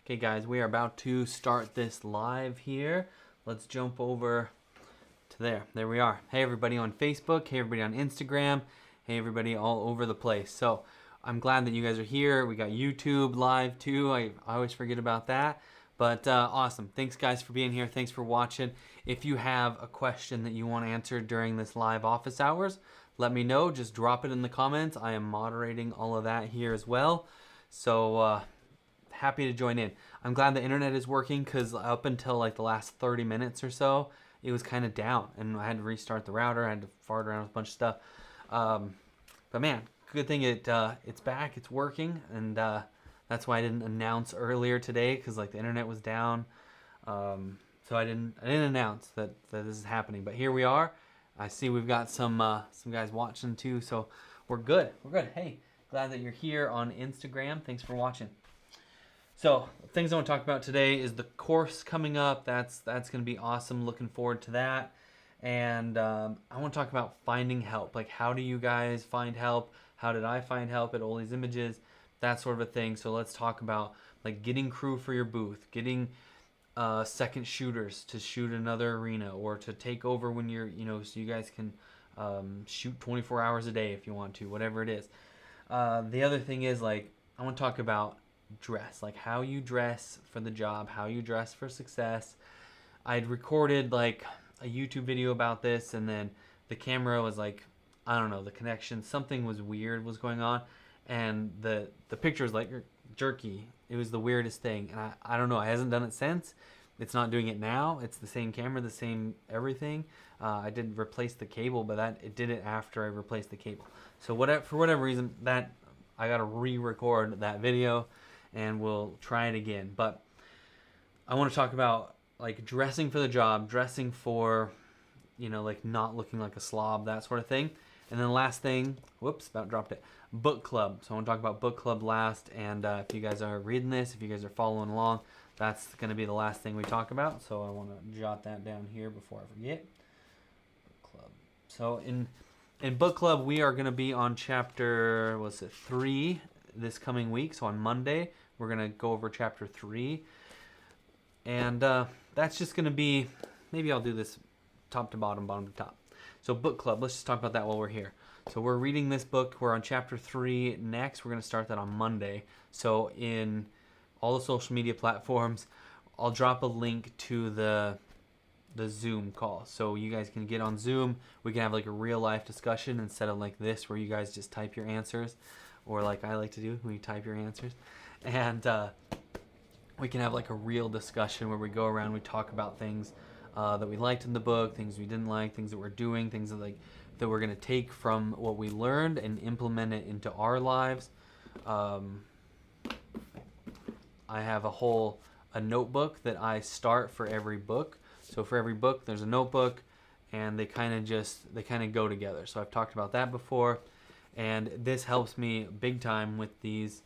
Okay guys, we are about to start this live here. Let's jump over to there. There we are. Hey everybody on Facebook, hey everybody on Instagram, hey everybody all over the place. So I'm glad that you guys are here. We got YouTube live too. I always forget about that. But awesome. Thanks guys for being here. Thanks for watching. If you have a question that you want answered during this live office hours, let me know. Just drop it in the comments. I am moderating all of that here as well. So happy to join in. I'm glad the internet is working because up until like the last 30 minutes or so, it was kind of down and I had to restart the router. I had to fart around with a bunch of stuff. But man, good thing it's back, it's working, and that's why I didn't announce earlier today because like the internet was down. So I didn't announce that this is happening. But here we are. I see we've got some guys watching too, so we're good. We're good. Hey, glad that you're here on Instagram. Thanks for watching. So things I want to talk about today is the course coming up. That's going to be awesome. Looking forward to that. And I want to talk about finding help. Like, how do you guys find help? How did I find help at All These Images? That sort of a thing. So let's talk about like getting crew for your booth, getting second shooters to shoot another arena, or to take over when you're, so you guys can shoot 24 hours a day if you want to, whatever it is. The other thing is, like, I want to talk about dress, like how you dress for the job, how you dress for success. I'd recorded like a YouTube video about this, and then the camera was like, I don't know, the connection, something was weird was going on, and the picture was like jerky. It was the weirdest thing, and I don't know, I hasn't done it since. It's not doing it now. It's the same camera, the same everything. I did replace the cable, but it did it after I replaced the cable. So for whatever reason, that I gotta re-record that video, and we'll try it again. But I want to talk about like dressing for the job, dressing for, like not looking like a slob, that sort of thing. And then the last thing, whoops, about dropped it, book club. So I want to talk about book club last, and if you guys are reading this, if you guys are following along, that's going to be the last thing we talk about. So I want to jot that down here before I forget. Book club. So in book club, we are going to be on chapter, 3 this coming week. So on Monday, we're going to go over chapter 3. And that's just going to be, maybe I'll do this top to bottom, bottom to top. So book club, let's just talk about that while we're here. So we're reading this book. We're on chapter 3 next. We're going to start that on Monday. So in all the social media platforms, I'll drop a link to the Zoom call. So you guys can get on Zoom. We can have like a real life discussion instead of like this where you guys just type your answers, or like I like to do, when you type your answers. And we can have like a real discussion where we go around, we talk about things that we liked in the book, things we didn't like, things that we're doing, things that we're going to take from what we learned and implement it into our lives. I have a notebook that I start for every book. So for every book, there's a notebook, and they kind of go together. So I've talked about that before, and this helps me big time with these,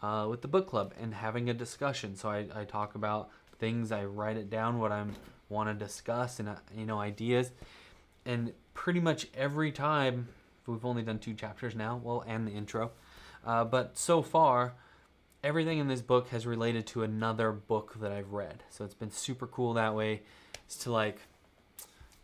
with the book club and having a discussion. So I talk about things, I write it down, what I want to discuss, and ideas. And pretty much every time, we've only done 2 chapters now, well, and the intro, but so far, everything in this book has related to another book that I've read. So it's been super cool that way. It's to like,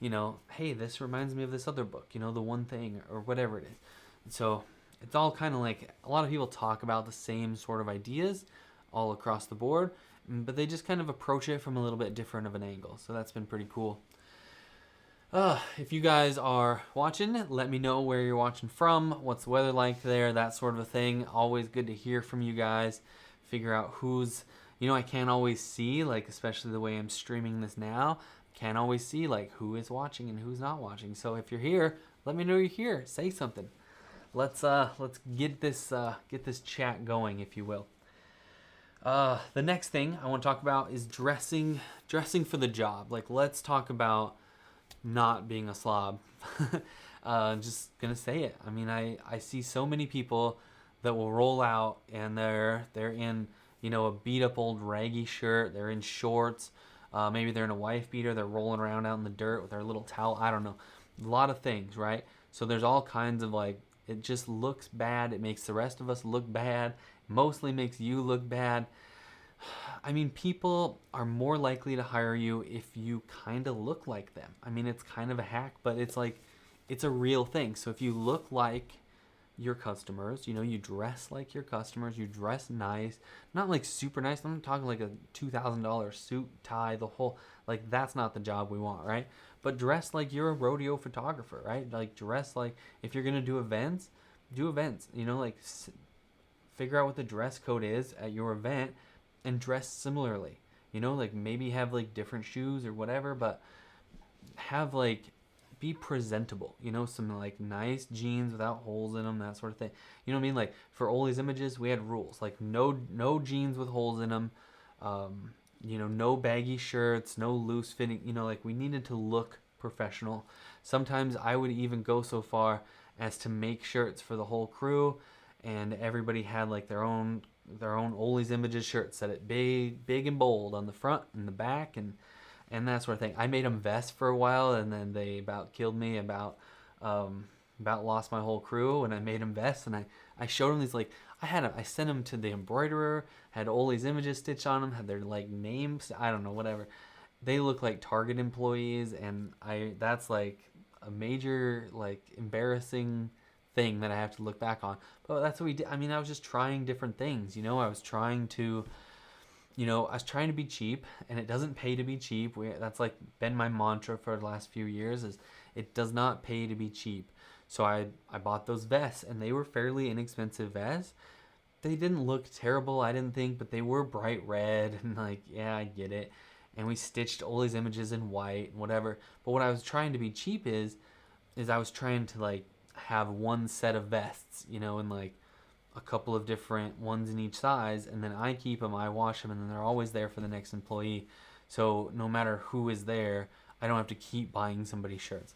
hey, this reminds me of this other book, the one thing, or whatever it is. And so it's all kind of like, a lot of people talk about the same sort of ideas all across the board, but they just kind of approach it from a little bit different of an angle. So that's been pretty cool. If you guys are watching, let me know where you're watching from, what's the weather like there, that sort of a thing. Always good to hear from you guys, figure out who's, I can't always see, like, especially the way I'm streaming this now, can't always see like who is watching and who's not watching. So if you're here, let me know you're here. Say something. Let's get this chat going, if you will. The next thing I want to talk about is dressing for the job. Like, let's talk about not being a slob. Just gonna say it. I mean, I see so many people that will roll out and they're in, a beat up old raggy shirt. They're in shorts. Maybe they're in a wife beater. They're rolling around out in the dirt with their little towel. I don't know. A lot of things, right? So there's all kinds of like, it just looks bad. It makes the rest of us look bad. Mostly makes you look bad. I mean, people are more likely to hire you if you kind of look like them. I mean, it's kind of a hack, but it's like, it's a real thing. So if you look like your customers, you know, you dress like your customers, you dress nice, not like super nice. I'm talking like a $2,000 suit, tie, the whole, like, that's not the job we want, right? But dress like you're a rodeo photographer, right? Like, dress like, if you're going to do events, do events, you know, like, figure out what the dress code is at your event and dress similarly. You know, like maybe have like different shoes or whatever, but have like, be presentable. You know, some like nice jeans without holes in them, that sort of thing. You know what I mean? Like for Ollie's Images, we had rules like no jeans with holes in them. You know, no baggy shirts, no loose fitting. You know, like we needed to look professional. Sometimes I would even go so far as to make shirts for the whole crew, and everybody had like their own Ollie's Images shirt, set it big and bold on the front and the back, and that sort of thing. I made them vests for a while, and then they about killed me, about lost my whole crew, and I made them vests, and I showed them these, like, I sent them to the embroiderer, had Ollie's Images stitched on them, had their like names, I don't know, whatever. They look like Target employees, and that's like a major like embarrassing thing that I have to look back on. But that's what we did. I mean, I was just trying different things, you know. I was trying to be cheap, and it doesn't pay to be cheap. That's like been my mantra for the last few years, is it does not pay to be cheap. So I bought those vests, and they were fairly inexpensive vests. They didn't look terrible, I didn't think, but they were bright red, and like, yeah, I get it. And we stitched Ollie's Images in white and whatever. But what I was trying to be cheap is I was trying to like have one set of vests, you know, and like a couple of different ones in each size, and then I keep them, I wash them, and then they're always there for the next employee. So no matter who is there, I don't have to keep buying somebody's shirts.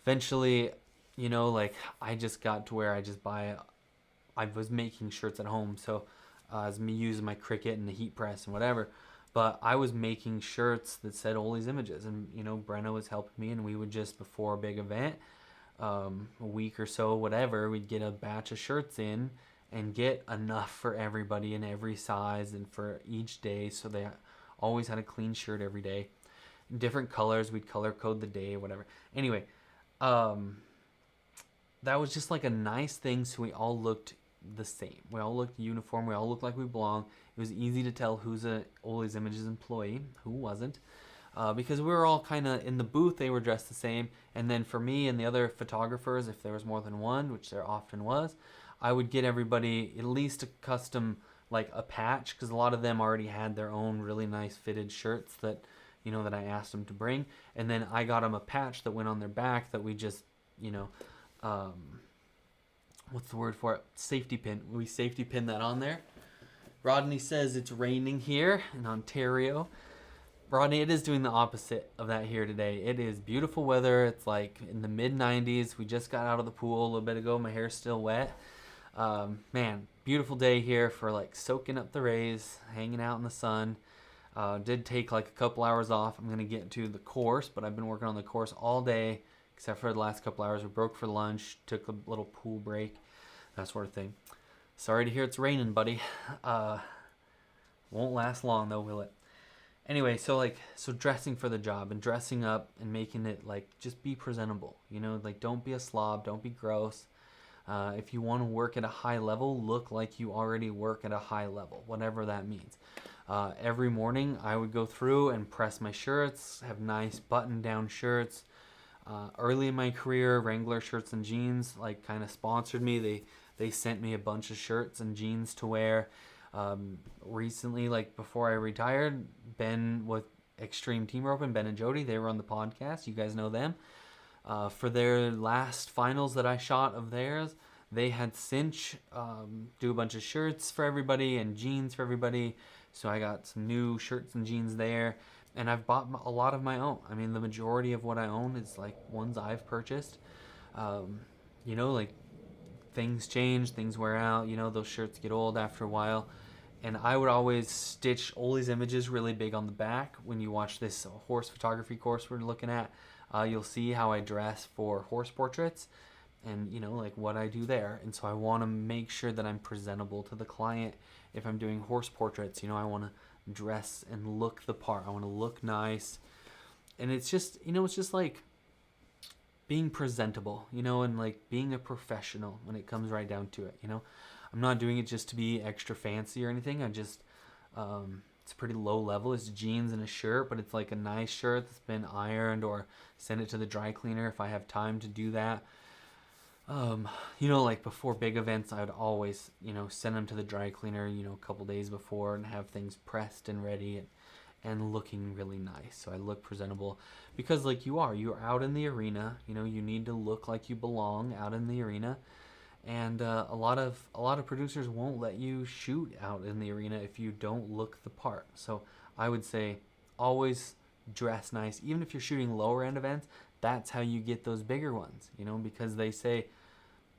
Eventually, you know, like I just got to where I was making shirts at home, so as me using my Cricut and the heat press and whatever, but I was making shirts that said Ollie's Images, and you know, Brenna was helping me, and we would just, before a big event, a week or so, whatever, we'd get a batch of shirts in and get enough for everybody in every size and for each day, so they always had a clean shirt every day. Different colors, we'd color code the day or whatever. Anyway, that was just like a nice thing, so we all looked the same. We all looked uniform, we all looked like we belonged. It was easy to tell who's a Ollie's Images employee, who wasn't. Because we were all kind of in the booth, they were dressed the same. And then for me and the other photographers, if there was more than one, which there often was, I would get everybody at least a custom, like a patch, because a lot of them already had their own really nice fitted shirts that, you know, that I asked them to bring. And then I got them a patch that went on their back that we just, you know, what's the word for it? Safety pin. We safety pin that on there. Rodney says it's raining here in Ontario. Rodney, it is doing the opposite of that here today. It is beautiful weather. It's like in the mid 90s. We just got out of the pool a little bit ago. My hair's still wet. Man, beautiful day here for like soaking up the rays, hanging out in the sun. Did take like a couple hours off. I'm going to get to the course, but I've been working on the course all day, except for the last couple hours. We broke for lunch, took a little pool break, that sort of thing. Sorry to hear it's raining, buddy. Won't last long though, will it? Anyway, so dressing for the job and dressing up and making it like, just be presentable, you know, like don't be a slob, don't be gross. If you want to work at a high level, look like you already work at a high level, whatever that means. Every morning I would go through and press my shirts, have nice button down shirts. Early in my career, Wrangler Shirts and Jeans like kind of sponsored me. They sent me a bunch of shirts and jeans to wear. Recently, like before I retired, Ben with Extreme Team Roping, Ben and Jody, they were on the podcast. You guys know them. For their last finals that I shot of theirs, they had Cinch do a bunch of shirts for everybody and jeans for everybody. So I got some new shirts and jeans there. And I've bought a lot of my own. I mean, the majority of what I own is like ones I've purchased. You know, like things change, things wear out. You know, those shirts get old after a while. And I would always stitch Ollie's Images really big on the back. When you watch this horse photography course we're looking at, you'll see how I dress for horse portraits. and like what I do there. And so I want to make sure that I'm presentable to the client. If I'm doing horse portraits, I want to dress and look the part. I want to look nice. And it's just, it's just like being presentable, and like being a professional when it comes right down to it. I'm not doing it just to be extra fancy or anything. I just, it's pretty low level. It's jeans and a shirt, but it's like a nice shirt that's been ironed, or send it to the dry cleaner if I have time to do that. Like before big events, I would always, send them to the dry cleaner, a couple days before, and have things pressed and ready and looking really nice. So I look presentable, because like you're out in the arena, you need to look like you belong out in the arena. And a lot of producers won't let you shoot out in the arena if you don't look the part. So I would say always dress nice. Even if you're shooting lower end events, that's how you get those bigger ones, because they say,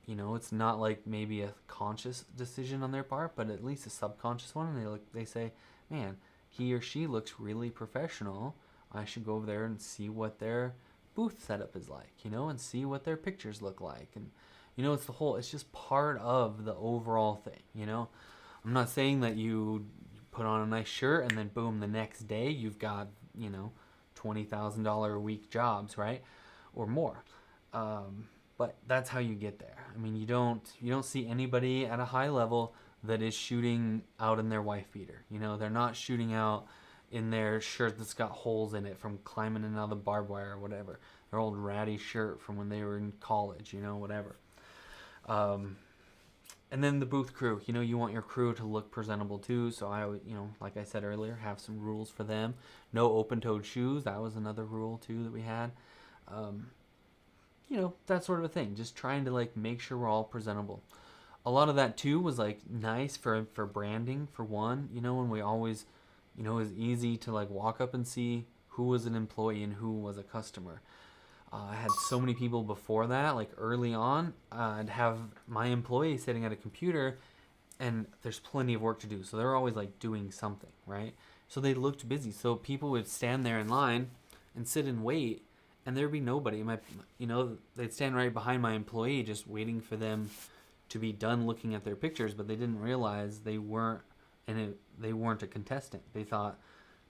it's not like maybe a conscious decision on their part, but at least a subconscious one. And they say, man, he or she looks really professional. I should go over there and see what their booth setup is like, and see what their pictures look like. And, it's just part of the overall thing, I'm not saying that you put on a nice shirt and then boom, the next day you've got, $20,000 a week jobs, right? Or more. But that's how you get there. I mean, you don't see anybody at a high level that is shooting out in their wife beater. They're not shooting out in their shirt that's got holes in it from climbing another barbed wire or whatever. Their old ratty shirt from when they were in college, whatever. And then the booth crew, you want your crew to look presentable too. So I would, like I said earlier, have some rules for them. No open-toed shoes. That was another rule too that we had. That sort of a thing. Just trying to like make sure we're all presentable. A lot of that too was like nice for branding, for one, when we always, it was easy to like walk up and see who was an employee and who was a customer. I had so many people before that, like early on, I'd have my employee sitting at a computer and there's plenty of work to do. So they're always like doing something, right? So they looked busy. So people would stand there in line and sit and wait, and there'd be nobody. They'd stand right behind my employee just waiting for them to be done looking at their pictures, but they didn't realize they weren't a contestant. They thought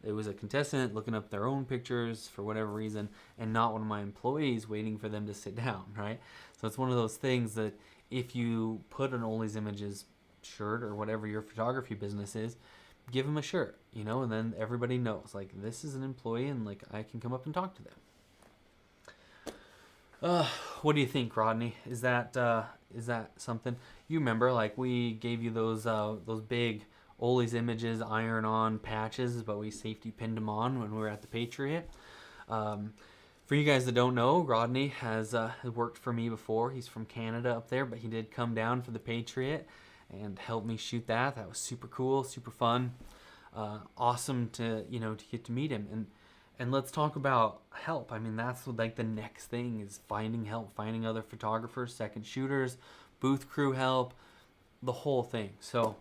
it was a contestant looking up their own pictures for whatever reason, and not one of my employees waiting for them to sit down, right? So it's one of those things that if you put an Ollie's Images shirt or whatever your photography business is, give them a shirt, and then everybody knows, like, this is an employee and like I can come up and talk to them. What do you think, Rodney? Is that something you remember? Like, we gave you those big Ollie's Images iron-on patches, but we safety pinned them on when we were at the Patriot. For you guys that don't know, Rodney has worked for me before. He's from Canada up there, but he did come down for the Patriot and help me shoot that. That was super cool, super fun. Awesome to get to meet him. And let's talk about help. I mean, that's like the next thing is finding help, finding other photographers, second shooters, booth crew help, the whole thing. So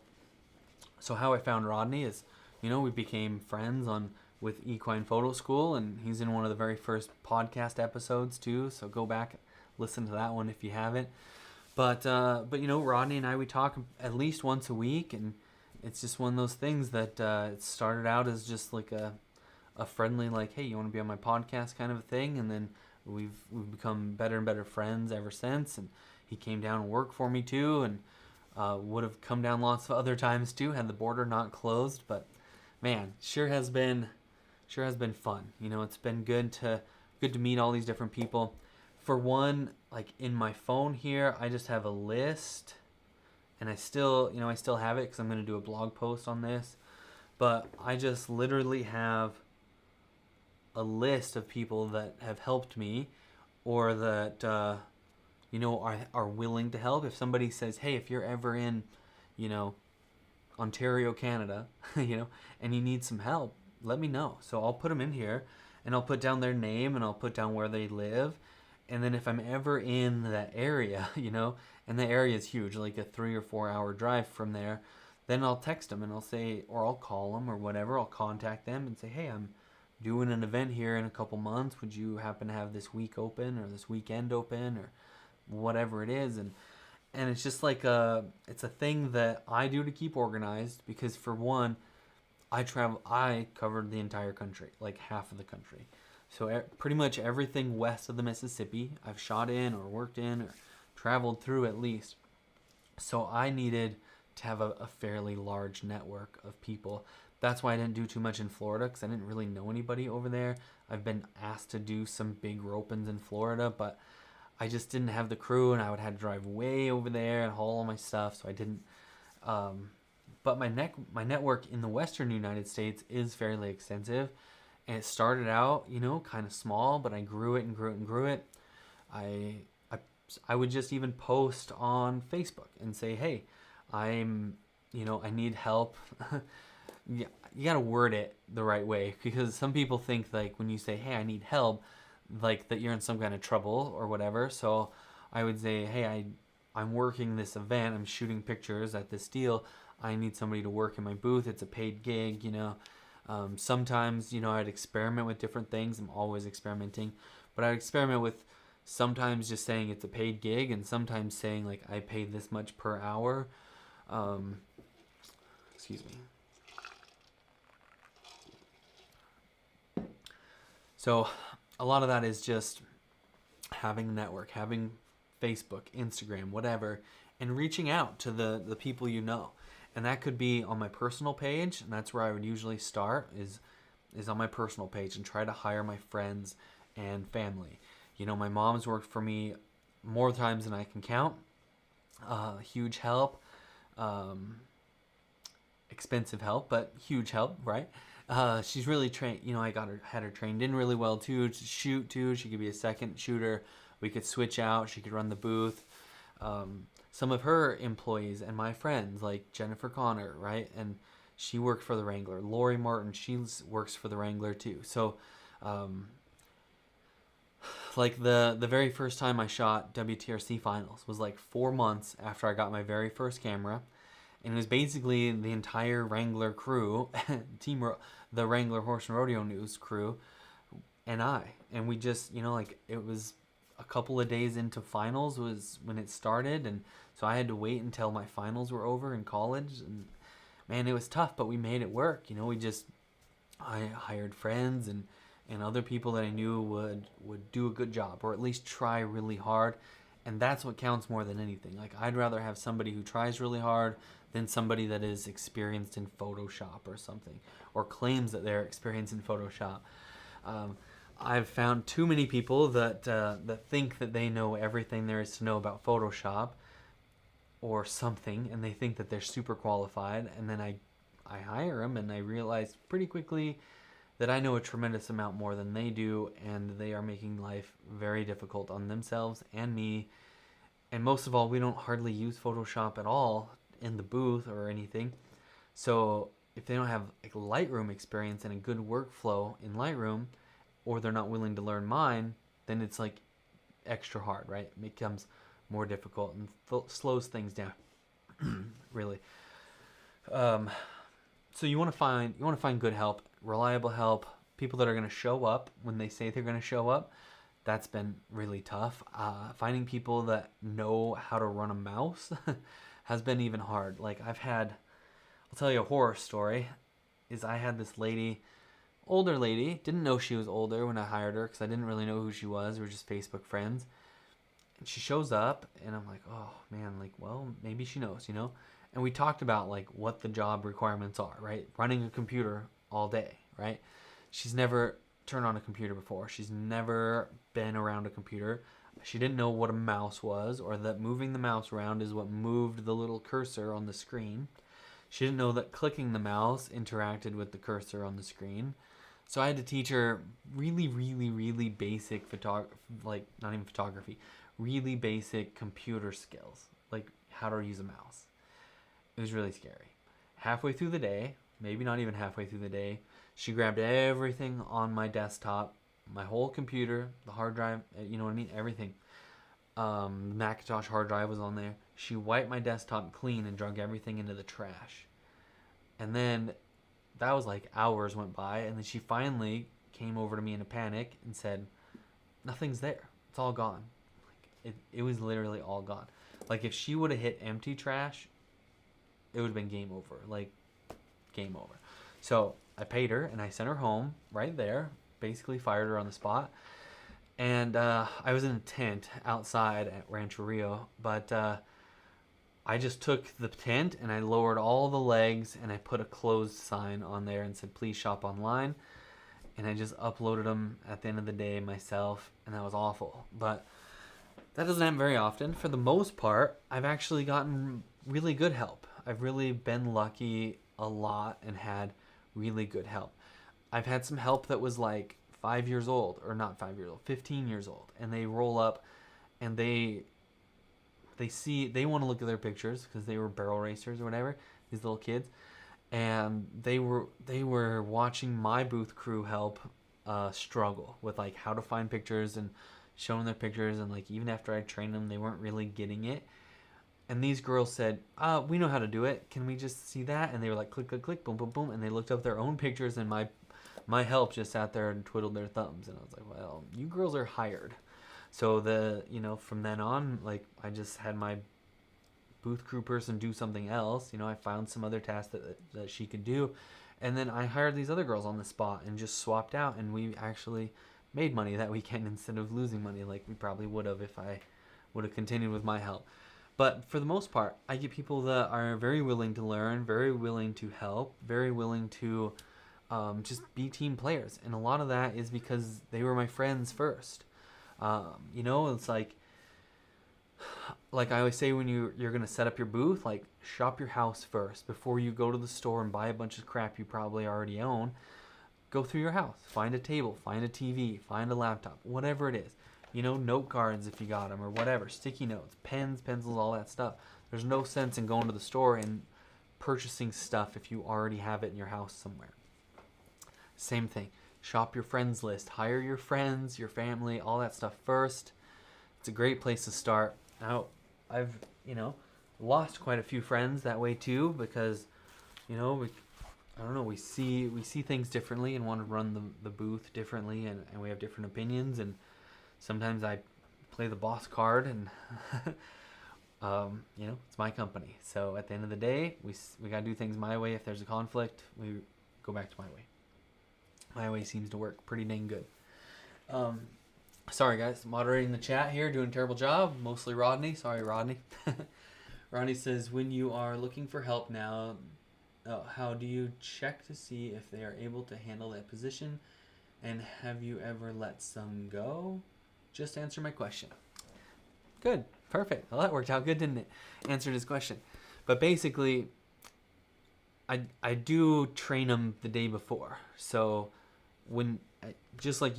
how I found Rodney is, we became friends with Equine Photo School, and he's in one of the very first podcast episodes too. So go back, listen to that one if you haven't. But Rodney and I, we talk at least once a week, and it's just one of those things that it started out as just like a friendly, like, hey, you want to be on my podcast kind of a thing, and then we've become better and better friends ever since. And he came down and worked for me too, and would have come down lots of other times too had the border not closed. But man, sure has been fun. It's been good to meet all these different people. For one, like in my phone here, I just have a list, and I still have it because I'm going to do a blog post on this. But I just literally have a list of people that have helped me, or that are willing to help. If somebody says, hey, if you're ever in Ontario, Canada, and you need some help, let me know. So I'll put them in here, and I'll put down their name, and I'll put down where they live. And then if I'm ever in that area, and the area is huge, like a 3 or 4 hour drive from there, then I'll text them and I'll say, or I'll call them or whatever. I'll contact them and say, hey, I'm doing an event here in a couple months. Would you happen to have this week open or this weekend open? Or whatever it is. And it's just like it's a thing that I do to keep organized, because for one, I covered the entire country, like half of the country. So pretty much everything west of the Mississippi I've shot in or worked in or traveled through at least. So I needed to have a fairly large network of people. That's why I didn't do too much in Florida, because I didn't really know anybody over there. I've been asked to do some big rope-ins in Florida, but I just didn't have the crew, and I would have to drive way over there and haul all my stuff, so I didn't. But my network in the Western United States is fairly extensive, and it started out, kind of small, but I grew it and grew it and grew it. I I would just even post on Facebook and say, hey, I need help. Yeah, you gotta word it the right way, because some people think like when you say, hey, I need help, like that you're in some kind of trouble or whatever. So I would say, hey, I'm working this event, I'm shooting pictures at this deal, I need somebody to work in my booth, it's a paid gig. Sometimes I'd experiment with different things. I'm always experimenting, but I'd experiment with sometimes just saying it's a paid gig, and sometimes saying like I pay this much per hour. Excuse me. So a lot of that is just having a network, having Facebook, Instagram, whatever, and reaching out to the people you know. And that could be on my personal page, and that's where I would usually start, is on my personal page, and try to hire my friends and family. My mom's worked for me more times than I can count. Huge help. Expensive help, but huge help, right? She's really trained. I had her trained in really well too, to shoot too. She could be a second shooter. We could switch out. She could run the booth. Some of her employees and my friends, like Jennifer Connor, right? And she worked for the Wrangler. Lori Martin, she works for the Wrangler too. So, like the very first time I shot WTRC finals was like 4 months after I got my very first camera. And it was basically the entire Wrangler crew, the Wrangler Horse and Rodeo News crew, and we just, it was a couple of days into finals was when it started, and so I had to wait until my finals were over in college, and man, it was tough, but we made it work. I hired friends and other people that I knew would do a good job, or at least try really hard. And that's what counts more than anything. Like, I'd rather have somebody who tries really hard than somebody that is experienced in Photoshop or something, or claims that they're experienced in Photoshop. I've found too many people that think that they know everything there is to know about Photoshop or something, and they think that they're super qualified. And then I hire them, and I realize pretty quickly that I know a tremendous amount more than they do, and they are making life very difficult on themselves and me. And most of all, we don't hardly use Photoshop at all in the booth or anything. So if they don't have like Lightroom experience and a good workflow in Lightroom, or they're not willing to learn mine, then it's like extra hard, right? It becomes more difficult and slows things down, really. So you want to find good help, reliable help, people that are going to show up when they say they're going to show up. That's been really tough. Finding people that know how to run a mouse has been even hard. Like I'll tell you a horror story. I had this lady, older lady, didn't know she was older when I hired her because I didn't really know who she was. We were just Facebook friends. And she shows up, and I'm like, oh man, like, well, maybe she knows, And we talked about like what the job requirements are, right? Running a computer all day, right? She's never turned on a computer before. She's never been around a computer. She didn't know what a mouse was, or that moving the mouse around is what moved the little cursor on the screen. She didn't know that clicking the mouse interacted with the cursor on the screen. So I had to teach her really, really, really basic not even photography, really basic computer skills, like how to use a mouse. It was really scary. Halfway through the day, maybe not even halfway through the day, she grabbed everything on my desktop, my whole computer, the hard drive, you know what I mean? Everything. The Macintosh hard drive was on there. She wiped my desktop clean and drug everything into the trash. And then that was like hours went by, and then she finally came over to me in a panic and said, nothing's there. It's all gone. it was literally all gone. Like, if she would have hit empty trash, it would have been game over. Like, game over. So I paid her and I sent her home right there. Basically fired her on the spot. And I was in a tent outside at Rancho Rio, but I just took the tent and I lowered all the legs and I put a closed sign on there and said, please shop online. And I just uploaded them at the end of the day myself, and that was awful. But that doesn't happen very often. For the most part, I've actually gotten really good help. I've really been lucky a lot and had really good help. I've had some help that was like 5 years old, or not 5 years old, 15 years old, and they roll up and they want to look at their pictures because they were barrel racers or whatever, these little kids, and they were watching my booth crew help struggle with like how to find pictures and showing their pictures, and like even after I trained them, they weren't really getting it. And these girls said, we know how to do it. Can we just see that? And they were like, click, click, click, boom, boom, boom. And they looked up their own pictures, and my help just sat there and twiddled their thumbs. And I was like, well, you girls are hired. So from then on, like, I just had my booth crew person do something else. I found some other task that she could do. And then I hired these other girls on the spot and just swapped out. And we actually made money that weekend instead of losing money like we probably would have if I would have continued with my help. But for the most part, I get people that are very willing to learn, very willing to help, very willing to just be team players. And a lot of that is because they were my friends first. It's like I always say, when you're going to set up your booth, like, shop your house first. Before you go to the store and buy a bunch of crap you probably already own, go through your house. Find a table, find a TV, find a laptop, whatever it is. Note cards if you got them or whatever, sticky notes, pens, pencils, all that stuff. There's no sense in going to the store and purchasing stuff if you already have it in your house somewhere. Same thing. Shop your friends list. Hire your friends, your family, all that stuff first. It's a great place to start. Now, I've, lost quite a few friends that way too, because, we see things differently and want to run the booth differently, and we have different opinions, and sometimes I play the boss card, and it's my company. So at the end of the day, we got to do things my way. If there's a conflict, we go back to my way. My way seems to work pretty dang good. Sorry guys, moderating the chat here, doing a terrible job. Mostly Rodney. Sorry, Rodney. Rodney says, when you are looking for help now, how do you check to see if they are able to handle that position? And have you ever let some go? Just answer my question. Good. Perfect. Well, that worked out good, didn't it? Answered his question. But basically, I do train them the day before. So when, just like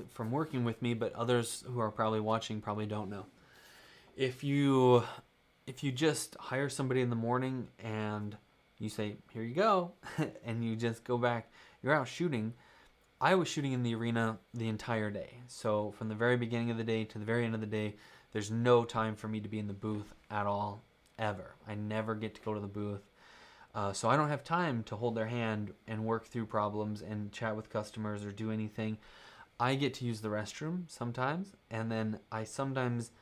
from working with me, but others who are probably watching probably don't know. If you just hire somebody in the morning and you say, here you go, and you just go back, you're out shooting. I was shooting in the arena the entire day. So from the very beginning of the day to the very end of the day, there's no time for me to be in the booth at all, ever. I never get to go to the booth. So I don't have time to hold their hand and work through problems and chat with customers or do anything. I get to use the restroom sometimes, and then I sometimes,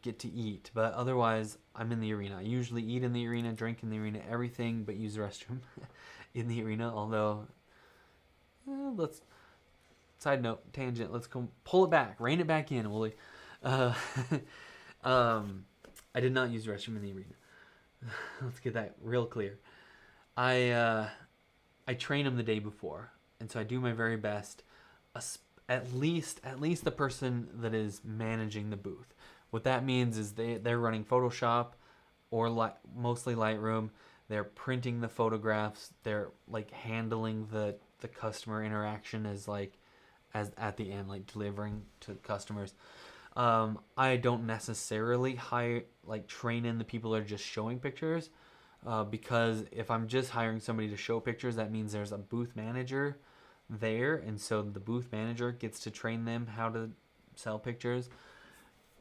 get to eat. But otherwise, I'm in the arena. I usually eat in the arena, drink in the arena, everything but use the restroom in the arena. Although, side note, tangent, let's go pull it back, rein it back in, Wooly. I did not use the restroom in the arena. Let's get that real clear. I train them the day before, and so I do my very best. At least the person that is managing the booth. What that means is they're running Photoshop or mostly Lightroom. They're printing the photographs. They're like handling the customer interaction as at the end, like delivering to customers. I don't necessarily train in the people that are just showing pictures, because if I'm just hiring somebody to show pictures, that means there's a booth manager there, and so the booth manager gets to train them how to sell pictures.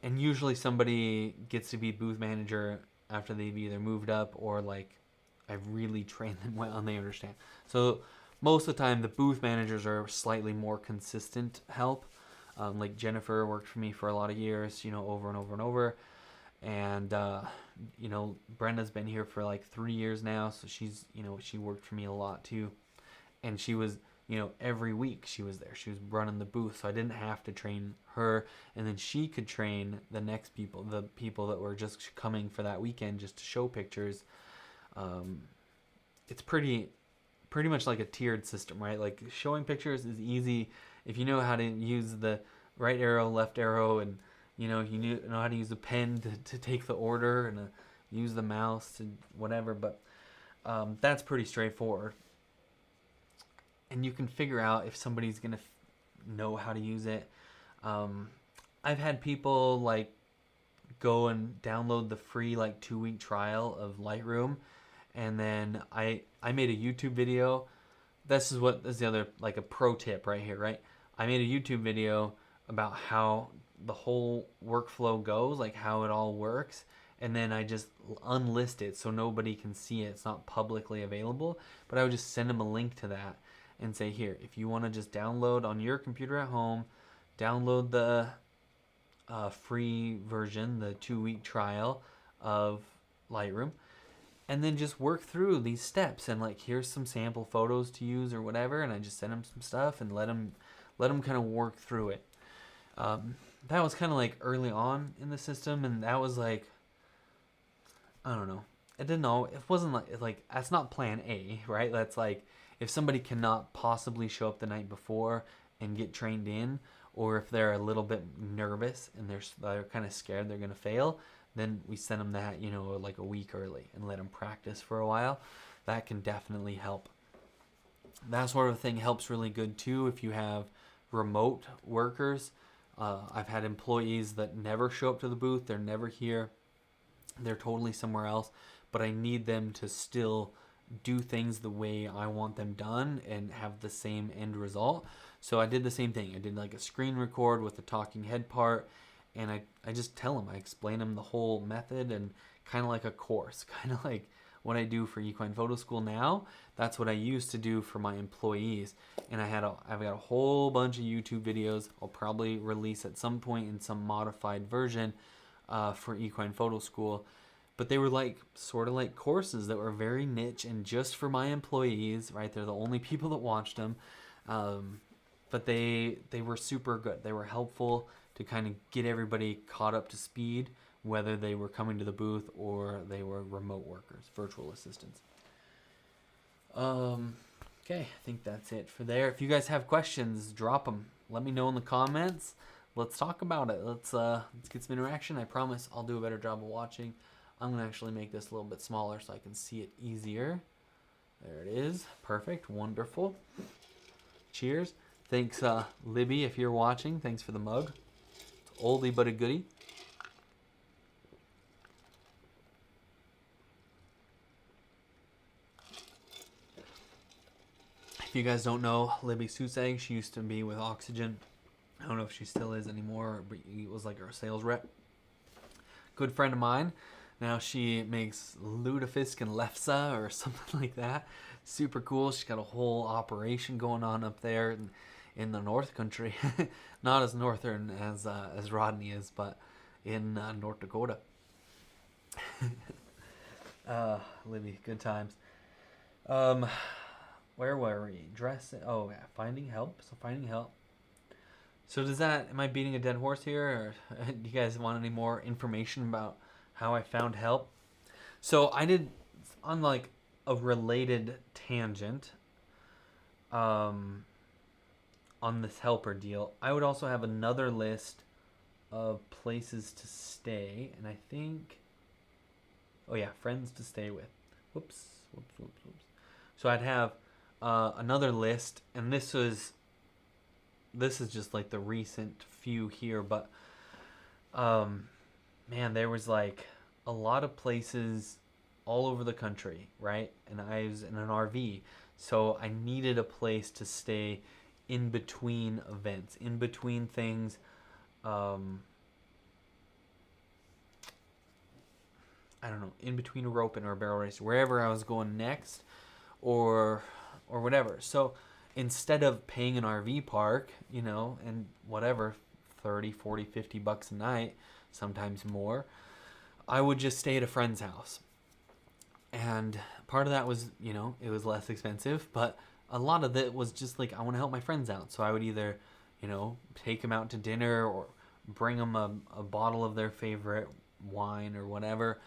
And usually somebody gets to be booth manager after they've either moved up or I've really trained them well and they understand. So most of the time the booth managers are slightly more consistent help. Like Jennifer worked for me for a lot of years, over and over and over. And, Brenda's been here for like 3 years now. So she's, she worked for me a lot too. And she was, every week she was there. She was running the booth. So I didn't have to train her. And then she could train the next people, the people that were just coming for that weekend just to show pictures. It's pretty much like a tiered system, right? Like showing pictures is easy if you know how to use the right arrow, left arrow, and you know how to use a pen to take the order and use the mouse to whatever. But that's pretty straightforward, and you can figure out if somebody's gonna know how to use it. I've had people like go and download the free like 2-week trial of Lightroom, and then I made a YouTube video. This is the other, like, a pro tip right here, right? I made a YouTube video about how the whole workflow goes, like how it all works, and then I just unlist it so nobody can see it. It's not publicly available, but I would just send them a link to that and say, here, if you want to just download on your computer at home, download the free version, the 2-week trial of Lightroom, and then just work through these steps, and like, here's some sample photos to use or whatever, and I just send them some stuff and let them kind of work through it. That was kind of like early on in the system, and that was like, I don't know. It wasn't like that's not plan A, right? That's like if somebody cannot possibly show up the night before and get trained in, or if they're a little bit nervous and they're kind of scared they're going to fail, then we send them that, like a week early and let them practice for a while. That can definitely help. That sort of thing helps really good too if you have remote workers. I've had employees that never show up to the booth. They're never here. They're totally somewhere else, but I need them to still do things the way I want them done and have the same end result. So I did the same thing. I did like a screen record with the talking head part, and I just tell them, I explain them the whole method, and kind of like a course, kind of like what I do for Equine Photo School now. That's what I used to do for my employees. And I've got a whole bunch of YouTube videos I'll probably release at some point in some modified version for Equine Photo School. But they were like sort of like courses that were very niche and just for my employees, right? They're the only people that watched them. But they were super good. They were helpful to kind of get everybody caught up to speed, whether they were coming to the booth or they were remote workers, virtual assistants. Okay, I think that's it for there. If you guys have questions, drop them. Let me know in the comments. Let's talk about it. Let's get some interaction. I promise I'll do a better job of watching. I'm going to actually make this a little bit smaller so I can see it easier. There it is. Perfect. Wonderful. Cheers. Thanks, Libby, if you're watching. Thanks for the mug. It's oldie but a goodie. If you guys don't know Libby Susag, she used to be with Oxygen. I don't know if she still is anymore, but it was like our sales rep. Good friend of mine. Now she makes Lutefisk and Lefsa or something like that. Super cool. She's got a whole operation going on up there in the North Country. Not as northern as Rodney is, but in North Dakota. Libby, good times. Where were we? Oh, yeah, finding help. So finding help. So am I beating a dead horse here, or do you guys want any more information about how I found help? So I did, on like a related tangent, on this helper deal, I would also have another list of places to stay, and I think, oh yeah, friends to stay with. Whoops. So I'd have another list, and this is just like the recent few here, but man, there was like a lot of places all over the country, right? And I was in an RV, so I needed a place to stay in between events, in between things. I don't know, in between a roping or a barrel race, wherever I was going next, or whatever. So instead of paying an RV park, you know, and whatever, 30, 40, 50 bucks a night, sometimes more, I would just stay at a friend's house. And part of that was, you know, it was less expensive, but a lot of it was just like, I want to help my friends out. So I would either, you know, take them out to dinner or bring them a bottle of their favorite wine or whatever.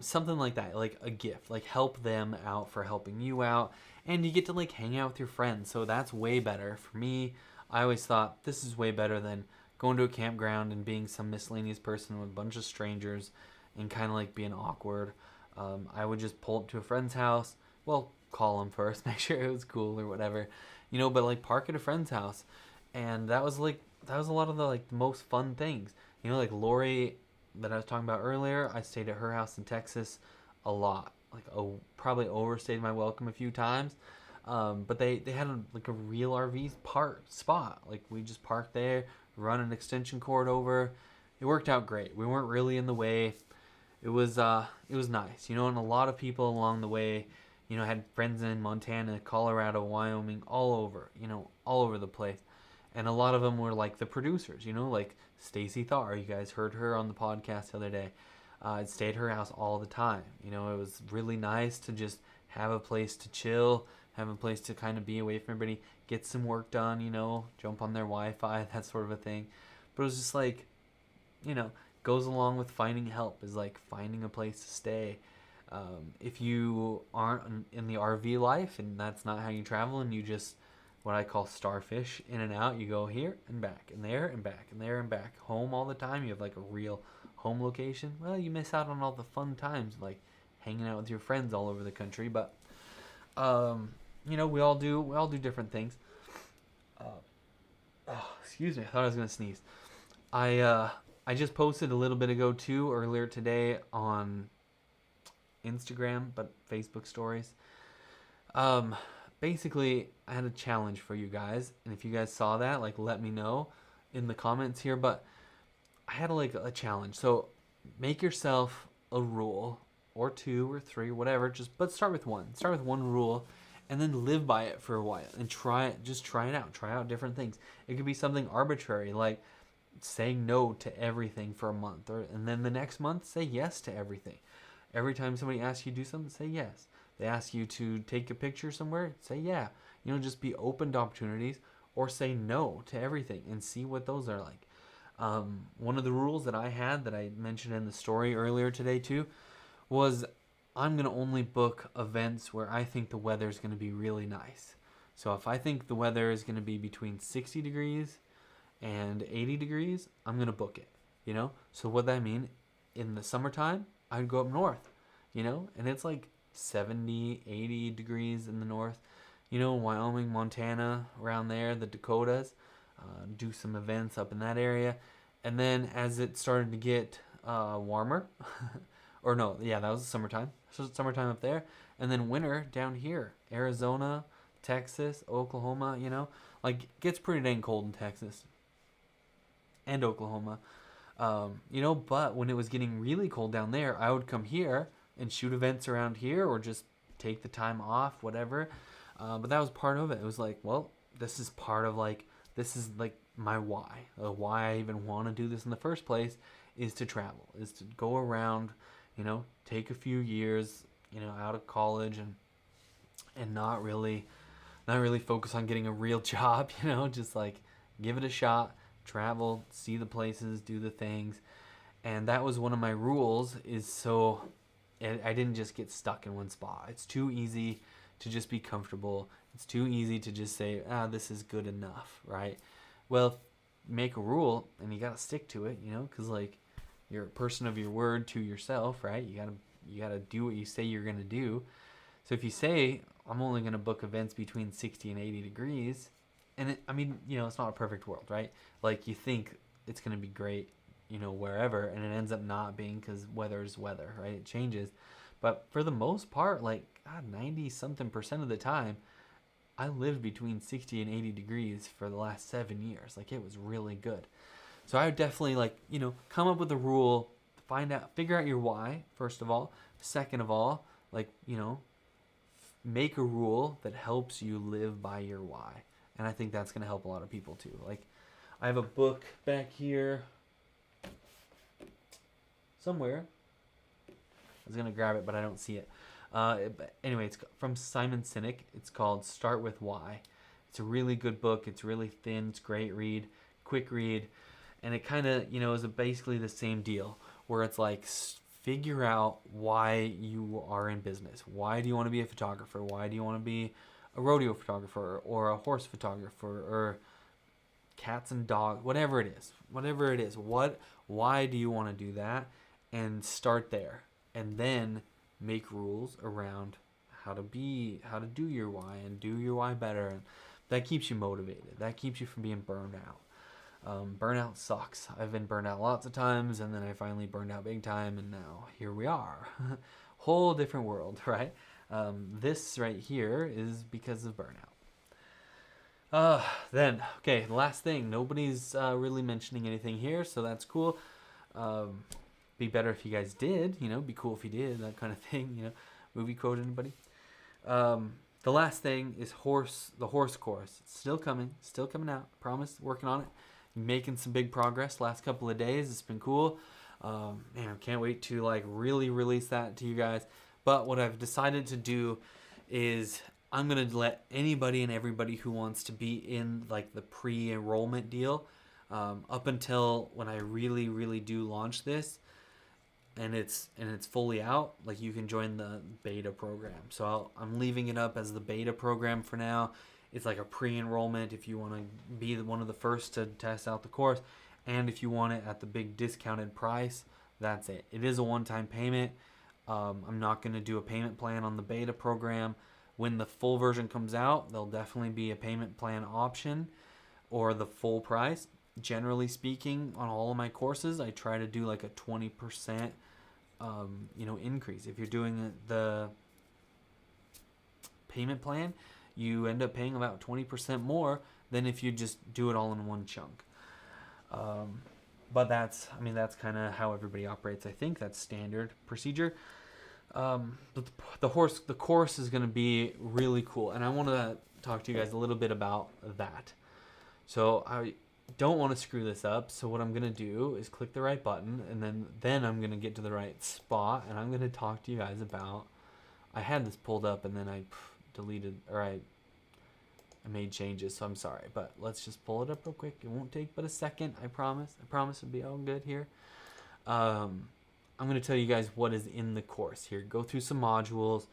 Something like that, like a gift, like help them out for helping you out. And you get to like hang out with your friends. So that's way better. For me, I always thought this is way better than going to a campground and being some miscellaneous person with a bunch of strangers and kind of like being awkward. I would just pull up to a friend's house. Well, call them first, make sure it was cool or whatever, you know. But like park at a friend's house, and that was a lot of the like the most fun things. You know, like Lori that I was talking about earlier. I stayed at her house in Texas a lot. Like probably overstayed my welcome a few times. But they had like a real RV park spot. Like we just parked there, run an extension cord over. It worked out great. We weren't really in the way. It was nice, you know. And a lot of people along the way, you know, had friends in Montana, Colorado, Wyoming, all over, you know, all over the place. And a lot of them were like the producers, you know, like Stacy Thar. You guys heard her on the podcast the other day. I'd stay at her house all the time. You know, it was really nice to just have a place to chill, have a place to kind of be away from everybody, get some work done, you know, jump on their Wi-Fi, that sort of a thing. But it was just like, you know, goes along with finding help, is like finding a place to stay. If you aren't in the RV life and that's not how you travel, and you just what I call starfish in and out, you go here and back and there and back and there and back, home all the time, you have like a real home location, well, you miss out on all the fun times like hanging out with your friends all over the country. But you know, we all do different things. Excuse me, I thought I was gonna sneeze. I just posted a little bit ago too, earlier today, on Instagram, but Facebook stories. Basically, I had a challenge for you guys, and if you guys saw that, like, let me know in the comments here. But I had a challenge. So make yourself a rule, or two or three, whatever. But start with one. Start with one rule, and then live by it for a while and try it. Just try it out. Try out different things. It could be something arbitrary, like saying no to everything for a month, and then the next month say yes to everything. Every time somebody asks you to do something, say yes. They ask you to take a picture somewhere, say yeah. You know, just be open to opportunities, or say no to everything and see what those are like. One of the rules that I had that I mentioned in the story earlier today too was I'm going to only book events where I think the weather is going to be really nice. So if I think the weather is going to be between 60 degrees and 80 degrees, I'm going to book it, you know? So what that mean, in the summertime, I'd go up north, you know? And it's like 70, 80 degrees in the north, you know, Wyoming, Montana, around there, the Dakotas, do some events up in that area. And then as it started to get warmer, or no, yeah, that was the summertime. So it's summertime up there. And then winter down here, Arizona, Texas, Oklahoma, you know, like it gets pretty dang cold in Texas and Oklahoma, you know. But when it was getting really cold down there, I would come here and shoot events around here, or just take the time off, whatever. But that was part of it. It was like, well, this is like my why I even want to do this in the first place, is to travel, is to go around, you know, take a few years, you know, out of college, and not really focus on getting a real job, you know, just like give it a shot, travel, see the places, do the things. And that was one of my rules, is so I didn't just get stuck in one spot. It's too easy to just be comfortable. It's too easy to just say, this is good enough, right? Well, make a rule and you got to stick to it, you know, because like you're a person of your word to yourself, right? You gotta do what you say you're gonna do. So if you say, I'm only gonna book events between 60 and 80 degrees, and I mean, you know, it's not a perfect world, right? Like you think it's gonna be great, you know, wherever, and it ends up not being, because weather is weather, right? It changes. But for the most part, like 90 something percent of the time, I lived between 60 and 80 degrees for the last 7 years. Like it was really good. So I would definitely, like, you know, come up with a rule, figure out your why, first of all. Second of all, like, you know, make a rule that helps you live by your why. And I think that's going to help a lot of people too. Like, I have a book back here somewhere. I was going to grab it, but I don't see it. But anyway, it's from Simon Sinek. It's called Start With Why. It's a really good book. It's really thin. It's great read, quick read. And it kind of, is basically the same deal where it's like, figure out why you are in business. Why do you want to be a photographer? Why do you want to be a rodeo photographer or a horse photographer or cats and dogs, whatever it is. Why do you want to do that? And start there. And then make rules around how to do your why and do your why better. And that keeps you motivated. That keeps you from being burned out. Burnout sucks. I've been burned out lots of times, and then I finally burned out big time, and now here we are. Whole different world, right? This right here is because of burnout. Then, okay, the last thing. Nobody's really mentioning anything here, so that's cool. Be better if you guys did, be cool if you did, that kind of thing, movie quote, anybody? The last thing is the horse course. It's still coming out, promise, working on it. Making some big progress last couple of days. It's been cool. Man, I can't wait to really release that to you guys. But what I've decided to do is I'm going to let anybody and everybody who wants to be in the pre-enrollment deal up until when I really do launch this and it's fully out, you can join the beta program. So I'm leaving it up as the beta program for now. It's like a pre-enrollment if you want to be one of the first to test out the course. And if you want it at the big discounted price, that's it. It is a one-time payment. I'm not going to do a payment plan on the beta program. When the full version comes out, there'll definitely be a payment plan option or the full price. Generally speaking, on all of my courses, I try to do a 20% increase. If you're doing the payment plan, you end up paying about 20% more than if you just do it all in one chunk. But that's kind of how everybody operates. I think that's standard procedure. The course is going to be really cool, and I want to talk to you guys a little bit about that. So I don't want to screw this up. So what I'm going to do is click the right button, and then I'm going to get to the right spot, and I'm going to talk to you guys about. I had this pulled up, and then I deleted, or I made changes, so I'm sorry, but let's just pull it up real quick. It won't take but a second. I promise it'll be all good here. I'm going to tell you guys what is in the course here. Go through some modules,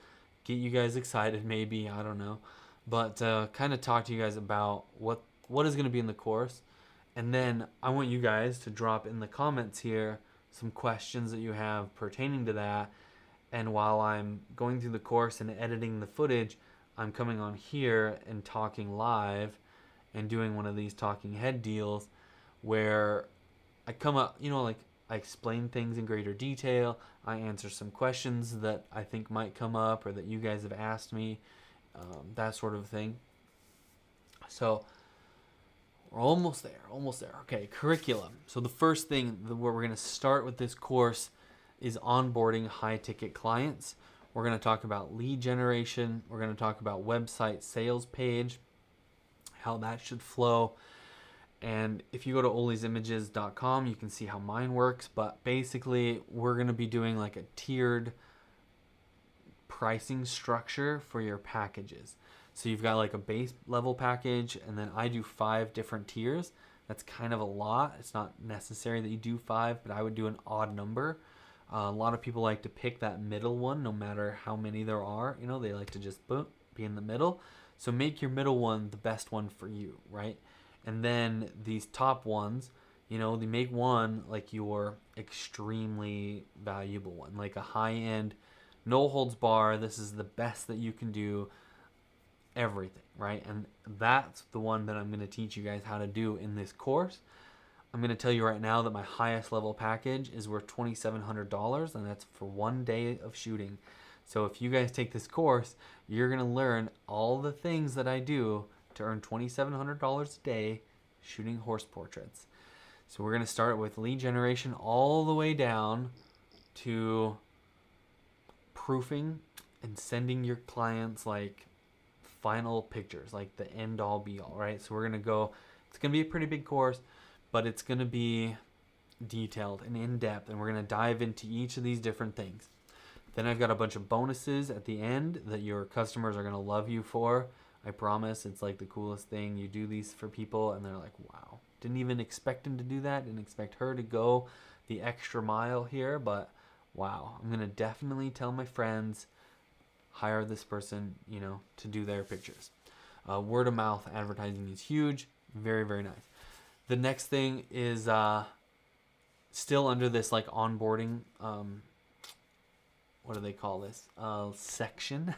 get you guys excited maybe, I don't know, but kind of talk to you guys about what is going to be in the course. And then I want you guys to drop in the comments here some questions that you have pertaining to that. And while I'm going through the course and editing the footage, I'm coming on here and talking live and doing one of these talking head deals where I come up, I explain things in greater detail. I answer some questions that I think might come up or that you guys have asked me, that sort of thing. So we're almost there. Okay, curriculum. So the first thing where we're going to start with this course is onboarding high-ticket clients. We're going to talk about lead generation. We're going to talk about website sales page, how that should flow. And if you go to olesimages.com, you can see how mine works. But basically, we're going to be doing a tiered pricing structure for your packages. So you've got a base level package, and then I do 5 different tiers. That's kind of a lot. It's not necessary that you do 5, but I would do an odd number. A lot of people like to pick that middle one, no matter how many there are. They like to just be in the middle. So make your middle one the best one for you, right? And then these top ones, they make one your extremely valuable one, a high-end, no holds bar. This is the best that you can do. Everything, right? And that's the one that I'm going to teach you guys how to do in this course. I'm going to tell you right now that my highest level package is worth $2,700, and that's for 1 day of shooting. So if you guys take this course, you're going to learn all the things that I do to earn $2,700 a day shooting horse portraits. So we're going to start with lead generation all the way down to proofing and sending your clients like final pictures, like the end all be all, right? So we're going to go, it's going to be a pretty big course, but it's going to be detailed and in depth, and we're going to dive into each of these different things. Then I've got a bunch of bonuses at the end that your customers are going to love you for. I promise. It's like the coolest thing. You do these for people and they're like, wow, didn't even expect him to do that. Didn't expect her to go the extra mile here, but wow, I'm going to definitely tell my friends, hire this person, you know, to do their pictures. Word of mouth advertising is huge. Very, very nice. The next thing is still under this like onboarding, what do they call this? Section.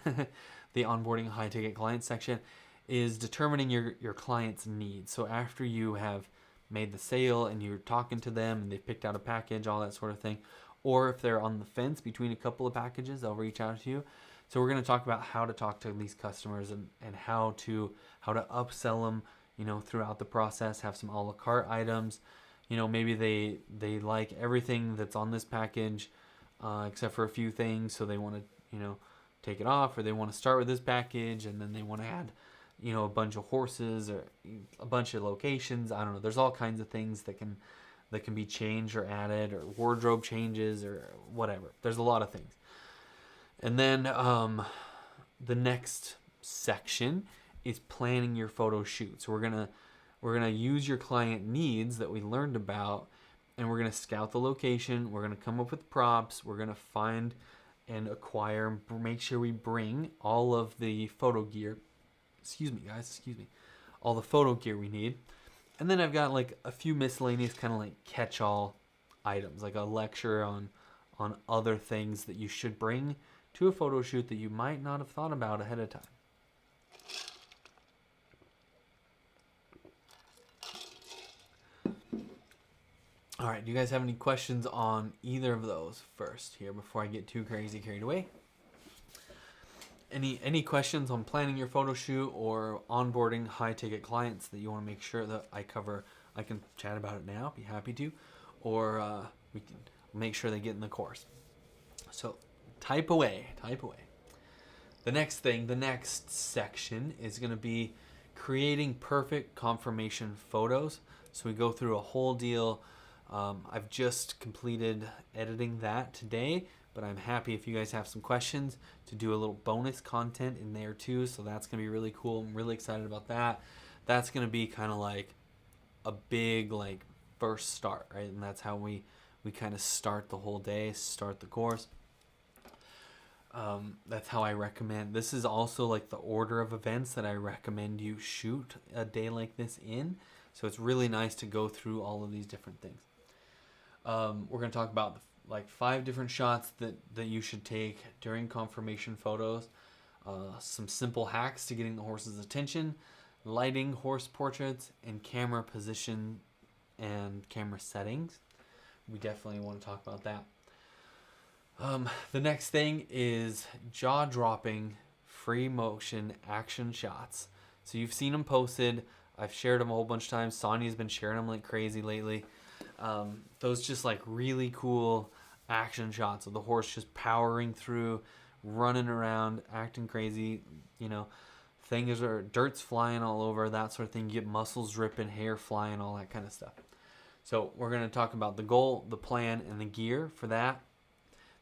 The onboarding high ticket client section is determining your client's needs. So after you have made the sale and you're talking to them and they've picked out a package, all that sort of thing, or if they're on the fence between a couple of packages, they'll reach out to you. So we're going to talk about how to talk to these customers and how to upsell them, you know, throughout the process, have some a la carte items. You know, maybe they like everything that's on this package except for a few things, so they want to, you know, take it off, or they want to start with this package and then they want to add, you know, a bunch of horses or a bunch of locations. I don't know. There's all kinds of things that can be changed or added, or wardrobe changes or whatever. There's a lot of things. And then the next section is planning your photo shoot. So we're gonna use your client needs that we learned about, and we're gonna scout the location. We're gonna come up with props. We're gonna find and acquire, make sure we bring all of the photo gear. Excuse me, guys. Excuse me. All the photo gear we need. And then I've got like a few miscellaneous kind of like catch-all items, like a lecture on other things that you should bring to a photo shoot that you might not have thought about ahead of time. All right, do you guys have any questions on either of those first here before I get too crazy carried away? Any questions on planning your photo shoot or onboarding high ticket clients that you want to make sure that I cover? I can chat about it now, be happy to, or we can make sure they get in the course. So type away. The next thing, the next section is going to be creating perfect confirmation photos. So we go through a whole deal. I've just completed editing that today, but I'm happy if you guys have some questions to do a little bonus content in there too. So that's going to be really cool. I'm really excited about that. That's going to be kind of like a big like first start, right? And that's how we kind of start the whole day, start the course. That's how I recommend. This is also like the order of events that I recommend you shoot a day like this in. So it's really nice to go through all of these different things. We're going to talk about like 5 different shots that you should take during confirmation photos. Some simple hacks to getting the horse's attention, lighting horse portraits, and camera position and camera settings. We definitely want to talk about that. The next thing is jaw-dropping free motion action shots. So you've seen them posted. I've shared them a whole bunch of times. Sonia's been sharing them like crazy lately. Those just like really cool action shots of the horse just powering through, running around, acting crazy, you know, things are dirt's flying all over, that sort of thing. You get muscles ripping, hair flying, all that kind of stuff. So we're going to talk about the goal, the plan, and the gear for that.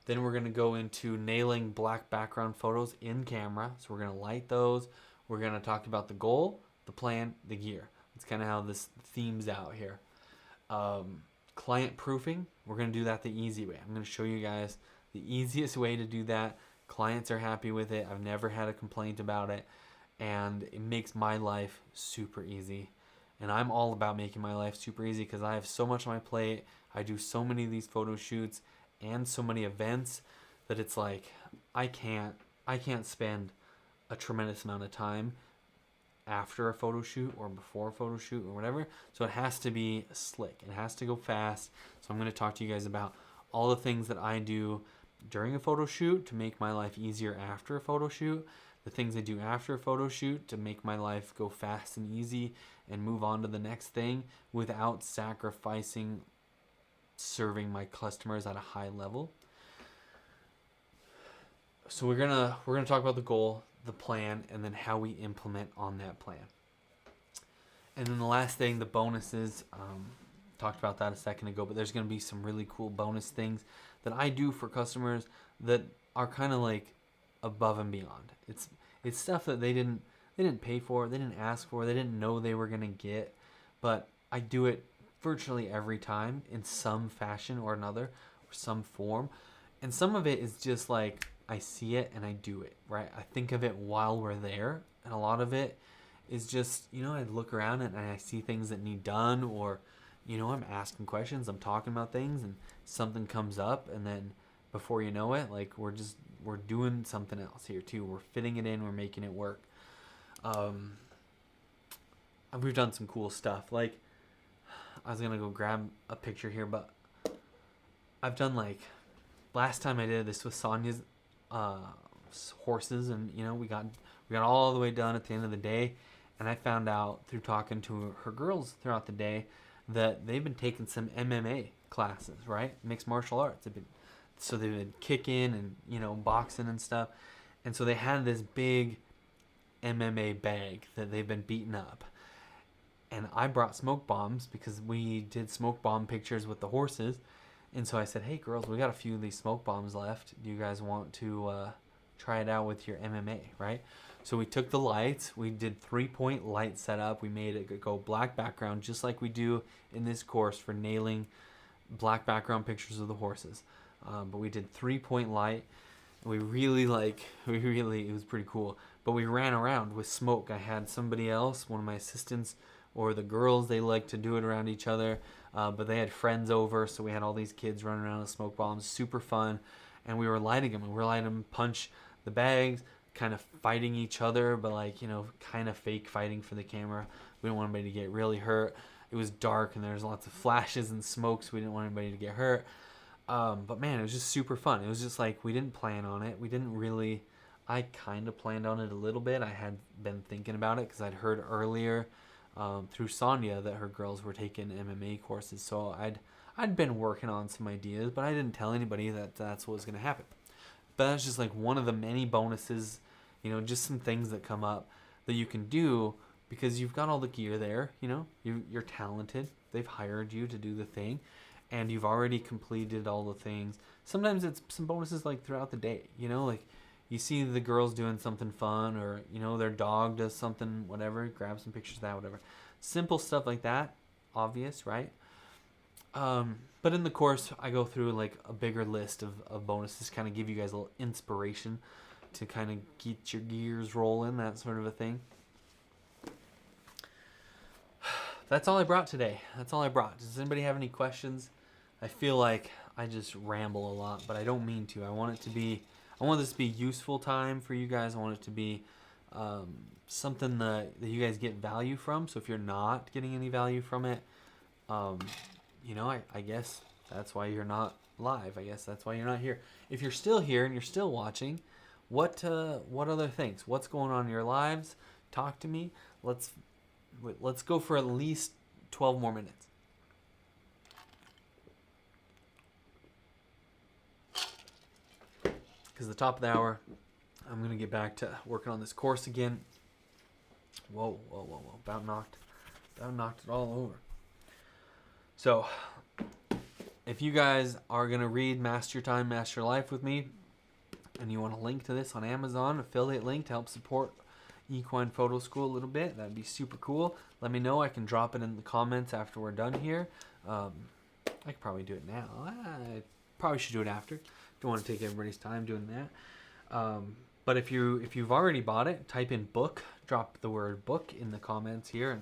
Then we're going to go into nailing black background photos in camera. So we're going to light those. We're going to talk about the goal, the plan, the gear. That's kind of how this themes out here. Client proofing, we're going to do that the easy way. I'm going to show you guys the easiest way to do that. Clients are happy with it. I've never had a complaint about it. And it makes my life super easy. And I'm all about making my life super easy because I have so much on my plate. I do so many of these photo shoots and so many events that it's like I can't spend a tremendous amount of time after a photo shoot or before a photo shoot or whatever. So it has to be slick. It has to go fast. So I'm going to talk to you guys about all the things that I do during a photo shoot to make my life easier after a photo shoot, the things I do after a photo shoot to make my life go fast and easy and move on to the next thing without sacrificing serving my customers at a high level. So we're gonna talk about the goal, the plan, and then how we implement on that plan. And then the last thing, the bonuses. Talked about that a second ago, but there's gonna be some really cool bonus things that I do for customers that are kind of like above and beyond. It's stuff that they didn't pay for, they didn't ask for, they didn't know they were gonna get, but I do it virtually every time in some fashion or another, or some form. And some of it is just like I see it and I do it, right? I think of it while we're there, and a lot of it is just, I look around and I see things that need done, or I'm asking questions, I'm talking about things, and something comes up, and then before you know it, like we're doing something else here too. We're fitting it in, we're making it work. We've done some cool stuff. Like, I was gonna go grab a picture here, but I've done, like, last time I did this with Sonia's horses, and we got all the way done at the end of the day, and I found out through talking to her girls throughout the day that they've been taking some MMA classes, right? Mixed martial arts. They've been kicking and boxing and stuff, and so they had this big MMA bag that they've been beating up. And I brought smoke bombs because we did smoke bomb pictures with the horses. And so I said, hey girls, we got a few of these smoke bombs left. Do you guys want to try it out with your MMA, right? So we took the lights. We did 3-point light setup. We made it go black background, just like we do in this course for nailing black background pictures of the horses. But we did 3-point light. We really, it was pretty cool. But we ran around with smoke. I had somebody else, one of my assistants, or the girls, they like to do it around each other, but they had friends over, so we had all these kids running around with smoke bombs, super fun, and we were lighting them, punch the bags, kind of fighting each other, but kind of fake fighting for the camera. We didn't want anybody to get really hurt. It was dark, and there was lots of flashes and smoke, so we didn't want anybody to get hurt. But man, it was just super fun. It was just like, we didn't plan on it. I kind of planned on it a little bit. I had been thinking about it because I'd heard earlier through Sonia that her girls were taking MMA courses. So I'd been working on some ideas, but I didn't tell anybody that that's what was going to happen. But that's just like one of the many bonuses, just some things that come up that you can do because you've got all the gear there, you're talented. They've hired you to do the thing, and you've already completed all the things. Sometimes it's some bonuses like throughout the day, like you see the girls doing something fun, or their dog does something, whatever, grab some pictures of that, whatever. Simple stuff like that, obvious, right? But in the course, I go through like a bigger list of bonuses, kind of give you guys a little inspiration to kind of get your gears rolling, that sort of a thing. That's all I brought today. That's all I brought. Does anybody have any questions? I feel like I just ramble a lot, but I don't mean to. I want this to be useful time for you guys. I want it to be something that you guys get value from. So if you're not getting any value from it, I guess that's why you're not live. I guess that's why you're not here. If you're still here and you're still watching, what other things? What's going on in your lives? Talk to me. Let's go for at least 12 more minutes. Because the top of the hour, I'm going to get back to working on this course again. Whoa. About knocked it all over. So, if you guys are going to read Master Your Time, Master Your Life with me, and you want a link to this on Amazon, affiliate link to help support Equine Photo School a little bit, that'd be super cool. Let me know. I can drop it in the comments after we're done here. I could probably do it now. I probably should do it after. Don't want to take everybody's time doing that. But if you've already bought it, type in book, drop the word book in the comments here, and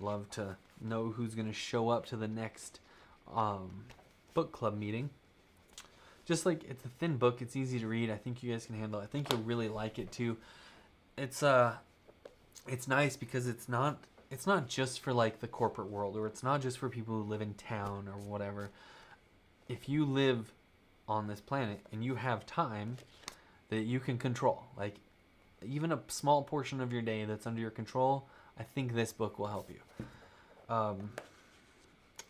love to know who's going to show up to the next book club meeting. Just like, it's a thin book, it's easy to read. I think you guys can handle it. I think you'll really like it too. It's nice because it's not just for like the corporate world, or it's not just for people who live in town or whatever. If you live on this planet and you have time that you can control, like even a small portion of your day that's under your control, I think this book will help you.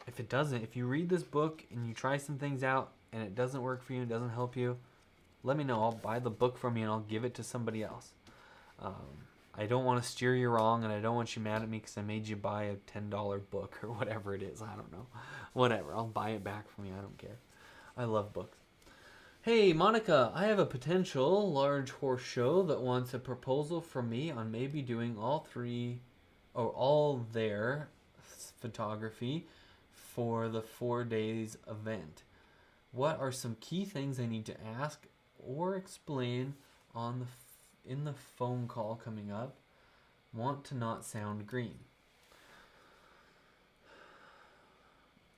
If it doesn't, if you read this book and you try some things out and it doesn't work for you, it doesn't help you, let me know. I'll buy the book from you and I'll give it to somebody else. I don't want to steer you wrong, and I don't want you mad at me because I made you buy a $10 book or whatever it is. I don't know. Whatever. I'll buy it back from you. I don't care. I love books. Hey, Monica, I have a potential large horse show that wants a proposal from me on maybe doing all their photography for the 4 days event. What are some key things I need to ask or explain in the phone call coming up? Want to not sound green.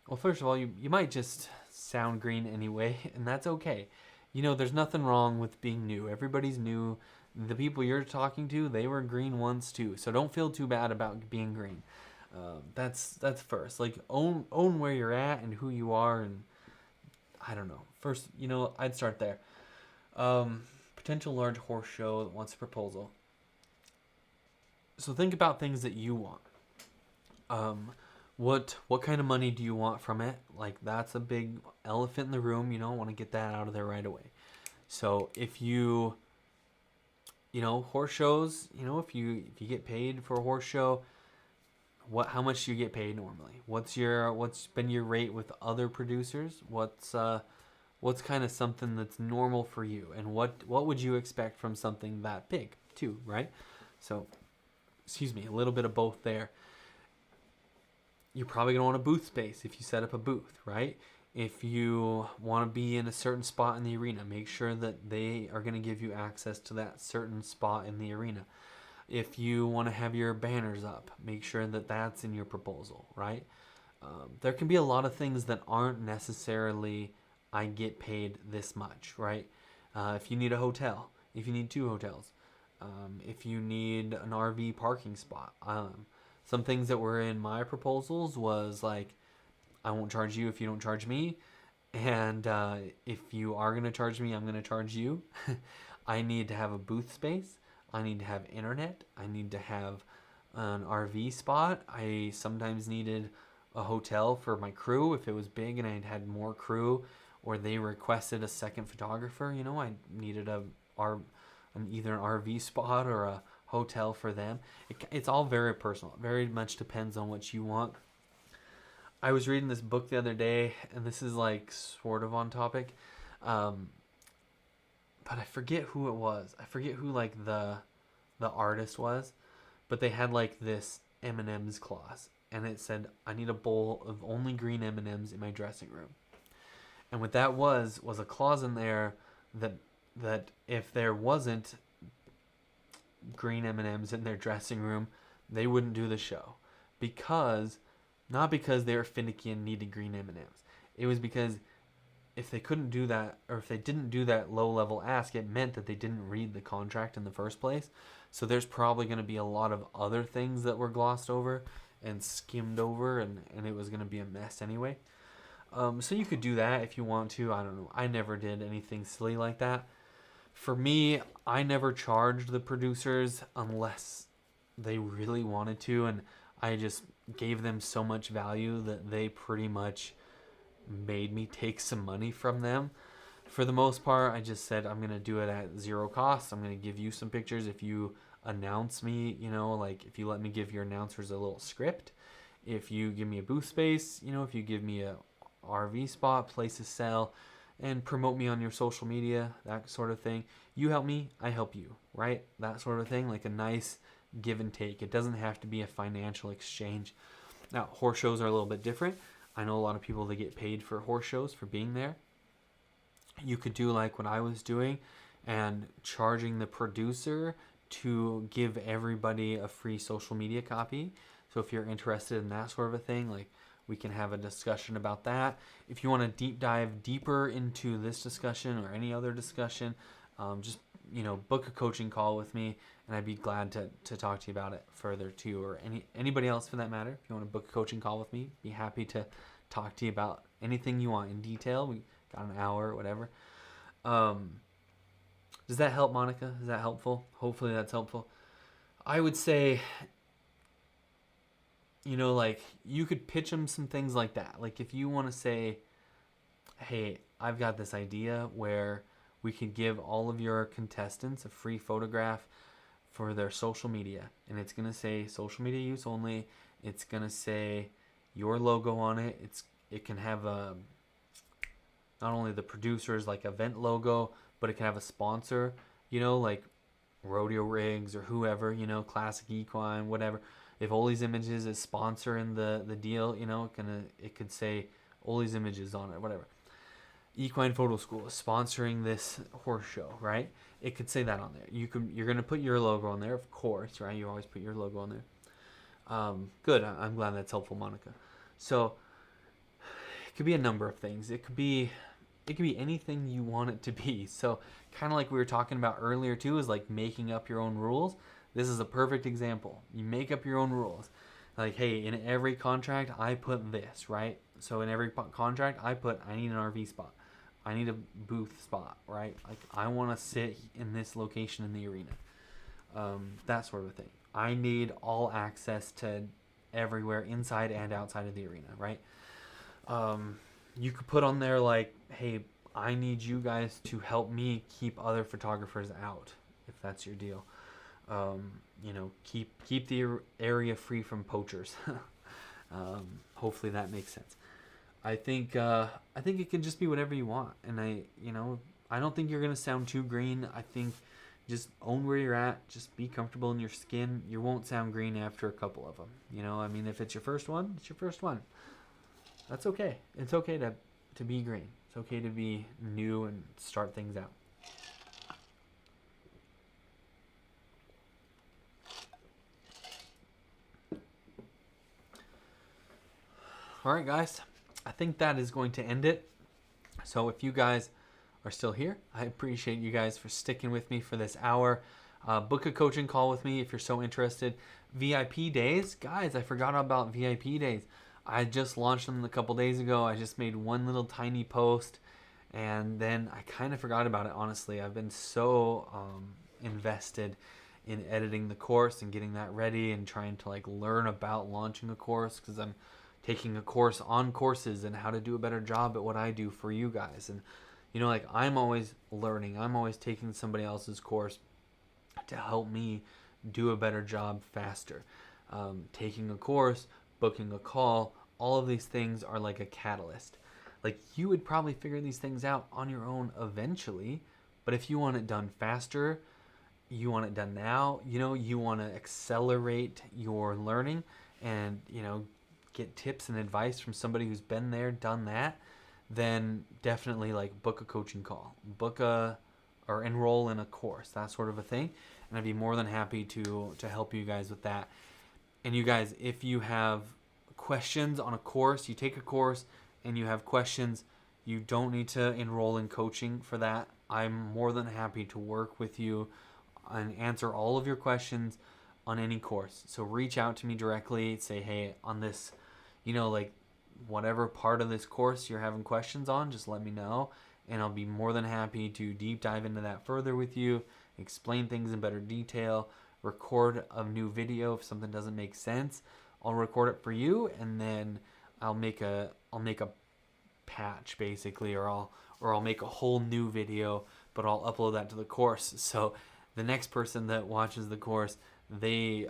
Well, first of all, you might just sound green anyway, and that's okay. There's nothing wrong with being new. Everybody's new. The people you're talking to, they were green once too. So don't feel too bad about being green. That's first. Like own where you're at and who you are, and I don't know. First, I'd start there. Potential large horse show that wants a proposal. So think about things that you want. What kind of money do you want from it? Like, that's a big elephant in the room. Want to get that out of there right away. So if horse shows, if you get paid for a horse show, how much do you get paid normally? What's been your rate with other producers? What's kind of something that's normal for you, and what would you expect from something that big too, right? So, a little bit of both there. You're probably going to want a booth space if you set up a booth, right? If you want to be in a certain spot in the arena, make sure that they are going to give you access to that certain spot in the arena. If you want to have your banners up, make sure that that's in your proposal, right? There can be a lot of things that aren't necessarily, I get paid this much, right? If you need a hotel, if you need 2 hotels, if you need an RV parking spot. Some things that were in my proposals was like, I won't charge you if you don't charge me. And if you are going to charge me, I'm going to charge you. I need to have a booth space. I need to have internet. I need to have an RV spot. I sometimes needed a hotel for my crew if it was big and I had more crew, or they requested a second photographer. I needed either an RV spot or a hotel for them. It's all very personal. It very much depends on what you want. I was reading this book the other day, and this is like sort of on topic, but I forget who it was. I forget who like the artist was, but they had like this M&M's clause, and it said, I need a bowl of only green M&M's in my dressing room. And what that was a clause in there that if there wasn't green M&Ms in their dressing room, they wouldn't do the show. Not because they were finicky and needed green M&Ms. It was because if they couldn't do that, or if they didn't do that low-level ask, it meant that they didn't read the contract in the first place. So there's probably going to be a lot of other things that were glossed over and skimmed over, and it was going to be a mess anyway. So you could do that if you want to. I don't know. I never did anything silly like that. For me, I never charged the producers unless they really wanted to, and I just gave them so much value that they pretty much made me take some money from them. For the most part, I just said, I'm going to do it at 0 cost. I'm going to give you some pictures if you announce me, like if you let me give your announcers a little script, if you give me a booth space, if you give me a RV spot, place to sell, and promote me on your social media, that sort of thing. You help me, I help you, right? That sort of thing, like a nice give and take. It doesn't have to be a financial exchange. Now, horse shows are a little bit different. I know a lot of people that get paid for horse shows for being there. You could do like what I was doing and charging the producer to give everybody a free social media copy. So if you're interested in that sort of a thing, like, we can have a discussion about that. If you want to deep dive deeper into this discussion or any other discussion, just book a coaching call with me, and I'd be glad to talk to you about it further too, or anybody else for that matter. If you want to book a coaching call with me, be happy to talk to you about anything you want in detail. We got an hour or whatever. Does that help, Monica? Is that helpful? Hopefully that's helpful. I would say, like, you could pitch them some things like that. Like, if you want to say, hey, I've got this idea where we could give all of your contestants a free photograph for their social media, and it's gonna say social media use only. It's gonna say your logo on it. It can have a not only the producer's like event logo, but it can have a sponsor, like Rodeo Rigs or whoever, Classic Equine, whatever. If Ollie's Images is sponsoring the deal, it could say Ollie's Images on it, whatever. Equine Photo School is sponsoring this horse show, right? It could say that on there. You're gonna put your logo on there, of course, right? You always put your logo on there. Good. I'm glad that's helpful, Monica. So it could be a number of things. It could be anything you want it to be. So kind of like we were talking about earlier too, is like making up your own rules. This is a perfect example. You make up your own rules. Like, hey, in every contract I put this, right? So in every contract I need an RV spot. I need a booth spot, right? Like I want to sit in this location in the arena. That sort of thing. I need all access to everywhere inside and outside of the arena, right? You could put on there like, hey, I need you guys to help me keep other photographers out, if that's your deal. Keep the area free from poachers. Hopefully that makes sense. I think it can just be whatever you want, and I don't think you're gonna sound too green. I think just own where you're at. Just be comfortable in your skin. You won't sound green after a couple of them. If it's your first one, it's your first one. That's okay. It's okay to be green. It's okay to be new and start things out. All right, guys. I think that is going to end it. So if you guys are still here, I appreciate you guys for sticking with me for this hour. Book a coaching call with me if you're so interested. VIP days. Guys, I forgot about VIP days. I just launched them a couple days ago. I just made one little tiny post, and then I kind of forgot about it, honestly. I've been so invested in editing the course and getting that ready and trying to learn about launching a course, because I'm taking a course on courses and how to do a better job at what I do for you guys. And I'm always learning. I'm always taking somebody else's course to help me do a better job faster. Taking a course, booking a call, all of these things are like a catalyst. You would probably figure these things out on your own eventually, but if you want it done faster, you want it done now, you want to accelerate your learning and, get tips and advice from somebody who's been there, done that, then definitely book a coaching call, or enroll in a course, that sort of a thing. And I'd be more than happy to help you guys with that. And you guys, if you have questions on a course, you take a course and you have questions, you don't need to enroll in coaching for that. I'm more than happy to work with you and answer all of your questions on any course. So reach out to me directly, say, hey, on this, whatever part of this course you're having questions on, just let me know, and I'll be more than happy to deep dive into that further with you, explain things in better detail, record a new video if something doesn't make sense. I'll record it for you, and then I'll make a patch basically, or I'll make a whole new video, but I'll upload that to the course. So the next person that watches the course, they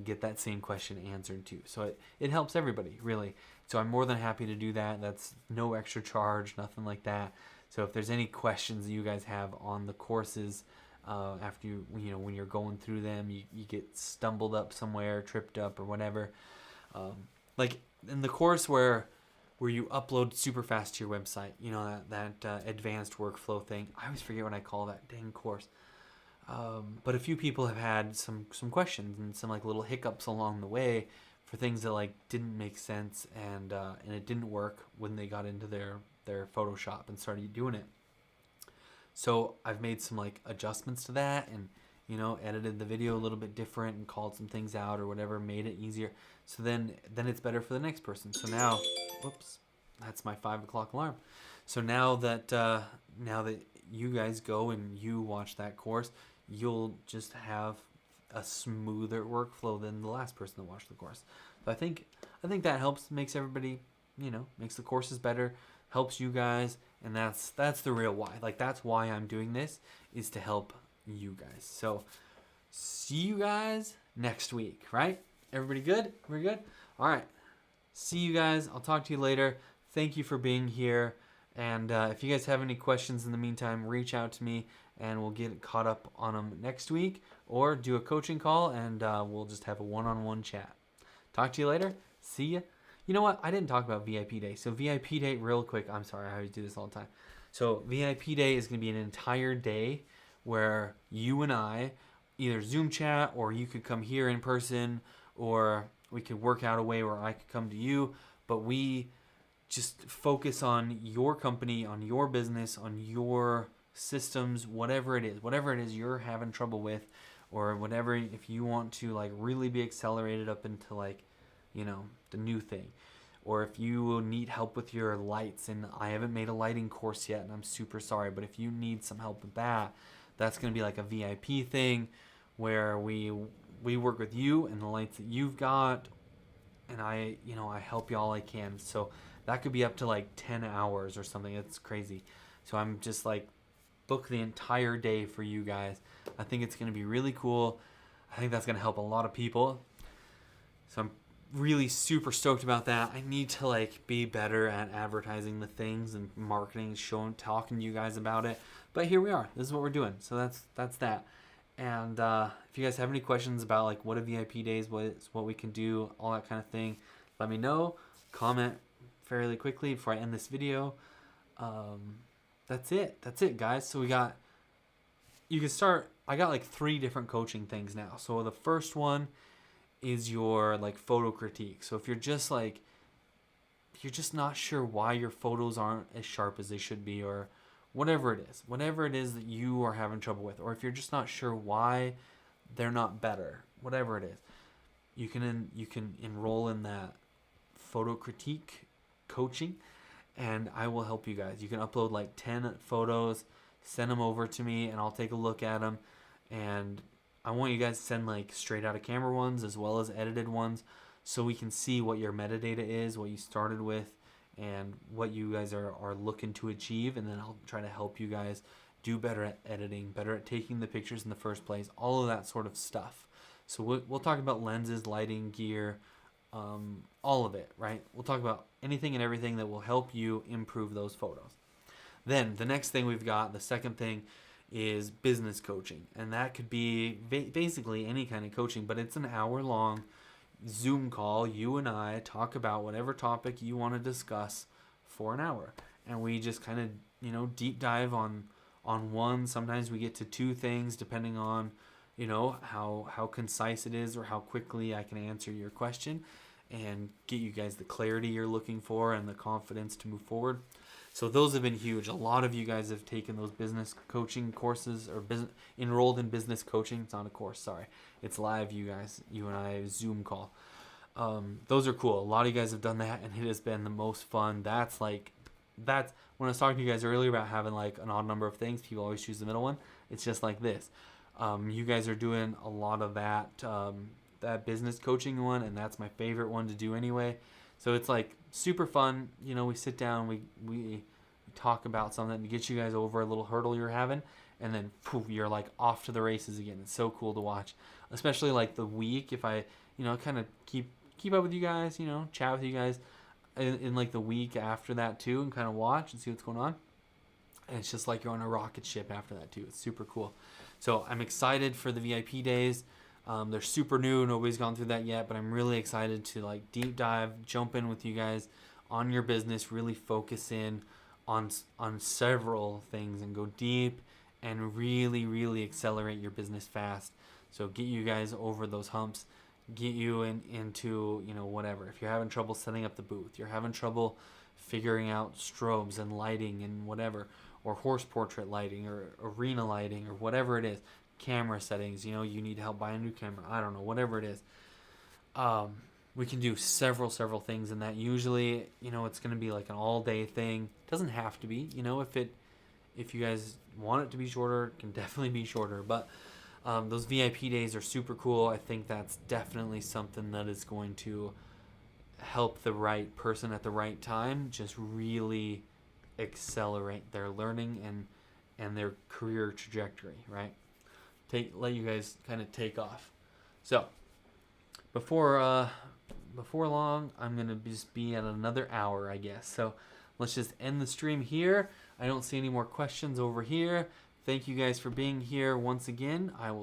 get that same question answered too. So it helps everybody, really. So I'm more than happy to do that. That's no extra charge, nothing like that. So if there's any questions that you guys have on the courses, after when you're going through them, you get stumbled up somewhere, tripped up or whatever, like in the course where you upload super fast to your website, that advanced workflow thing. I always forget what I call that dang course. But a few people have had some questions and some little hiccups along the way for things that didn't make sense, and it didn't work when they got into their Photoshop and started doing it. So I've made some adjustments to that, and edited the video a little bit different and called some things out or whatever, made it easier. So then it's better for the next person. So now, whoops, that's my 5 o'clock alarm. So now that you guys go and you watch that course, you'll just have a smoother workflow than the last person that watched the course. So I think that helps, makes everybody, makes the courses better. helps you guys, and that's the real why. Like, that's why I'm doing this, is to help you guys. So see you guys next week, right? Everybody good? We're good? All right. See you guys. I'll talk to you later. Thank you for being here. And if you guys have any questions in the meantime, reach out to me and we'll get caught up on them next week, or do a coaching call and we'll just have a one-on-one chat. Talk to you later. See ya. You know what? I didn't talk about VIP Day. So VIP Day, real quick. I'm sorry. I always do this all the time. So VIP Day is going to be an entire day where you and I either Zoom chat, or you could come here in person, or we could work out a way where I could come to you. But we just focus on your company, on your business, on your systems, whatever it is you're having trouble with, or whatever, if you want to like really be accelerated up into like, you know, the new thing, or if you need help with your lights, and I haven't made a lighting course yet and I'm super sorry, but if you need some help with that, that's going to be like a VIP thing where we work with you and the lights that you've got, and I help you all I can. So that could be up to like 10 hours or something. It's crazy. So I'm just like, book the entire day for you guys. I think it's going to be really cool. I think that's going to help a lot of people. So I'm really super stoked about that. I need to like be better at advertising the things and marketing, talking to you guys about it. But here we are. This is what we're doing. So that's that. And if you guys have any questions about like what a VIP day is, what we can do, all that kind of thing, let me know. Comment fairly quickly before I end this video. That's it, guys. So you can start. I got like 3 different coaching things now. So the first one is your like photo critique. So if you're just not sure why your photos aren't as sharp as they should be, or whatever it is that you are having trouble with, or if you're just not sure why they're not better, whatever it is, you can enroll in that photo critique coaching, and I will help you guys. You can upload like 10 photos, send them over to me, and I'll take a look at them. And I want you guys to send like straight out of camera ones as well as edited ones, so we can see what your metadata is, what you started with, and what you guys are looking to achieve. And then I'll try to help you guys do better at editing, better at taking the pictures in the first place, all of that sort of stuff. So we'll talk about lenses, lighting, gear, all of it, right? We'll talk about anything and everything that will help you improve those photos. Then the next thing we've got, the second thing, is business coaching. And that could be basically any kind of coaching, but it's an hour-long Zoom call. You and I talk about whatever topic you want to discuss for an hour. And we just kind of, deep dive on one. Sometimes we get to 2 things, depending on, how concise it is or how quickly I can answer your question and get you guys the clarity you're looking for and the confidence to move forward. So those have been huge. A lot of you guys have taken those business coaching courses, or enrolled in business coaching. It's not a course, sorry. It's live, you and I, Zoom call. Those are cool. A lot of you guys have done that, and it has been the most fun. That's when I was talking to you guys earlier about having like an odd number of things, people always choose the middle one. It's just like this. You guys are doing a lot of that business coaching one, and that's my favorite one to do anyway. So it's like super fun. We sit down, we talk about something to get you guys over a little hurdle you're having, and then poof, you're like off to the races again. It's so cool to watch, especially like the week. If I, kind of keep up with you guys, chat with you guys in like the week after that too, and kind of watch and see what's going on. And it's just like you're on a rocket ship after that too. It's super cool. So I'm excited for the VIP days. They're super new. Nobody's gone through that yet, but I'm really excited to like deep dive, jump in with you guys on your business, really focus in on several things and go deep and really, really accelerate your business fast. So get you guys over those humps, get you into, whatever. If you're having trouble setting up the booth, you're having trouble figuring out strobes and lighting and whatever, or horse portrait lighting or arena lighting or whatever it is, camera settings, you need help buy a new camera, I don't know, whatever it is. We can do several things in that. Usually, it's going to be like an all-day thing. It doesn't have to be, if you guys want it to be shorter, it can definitely be shorter. But those VIP days are super cool. I think that's definitely something that is going to help the right person at the right time just really accelerate their learning and their career trajectory, right? Let you guys kind of take off. So before long, I'm gonna just be at another hour, I guess. So let's just end the stream here. I don't see any more questions over here. Thank you guys for being here once again. I will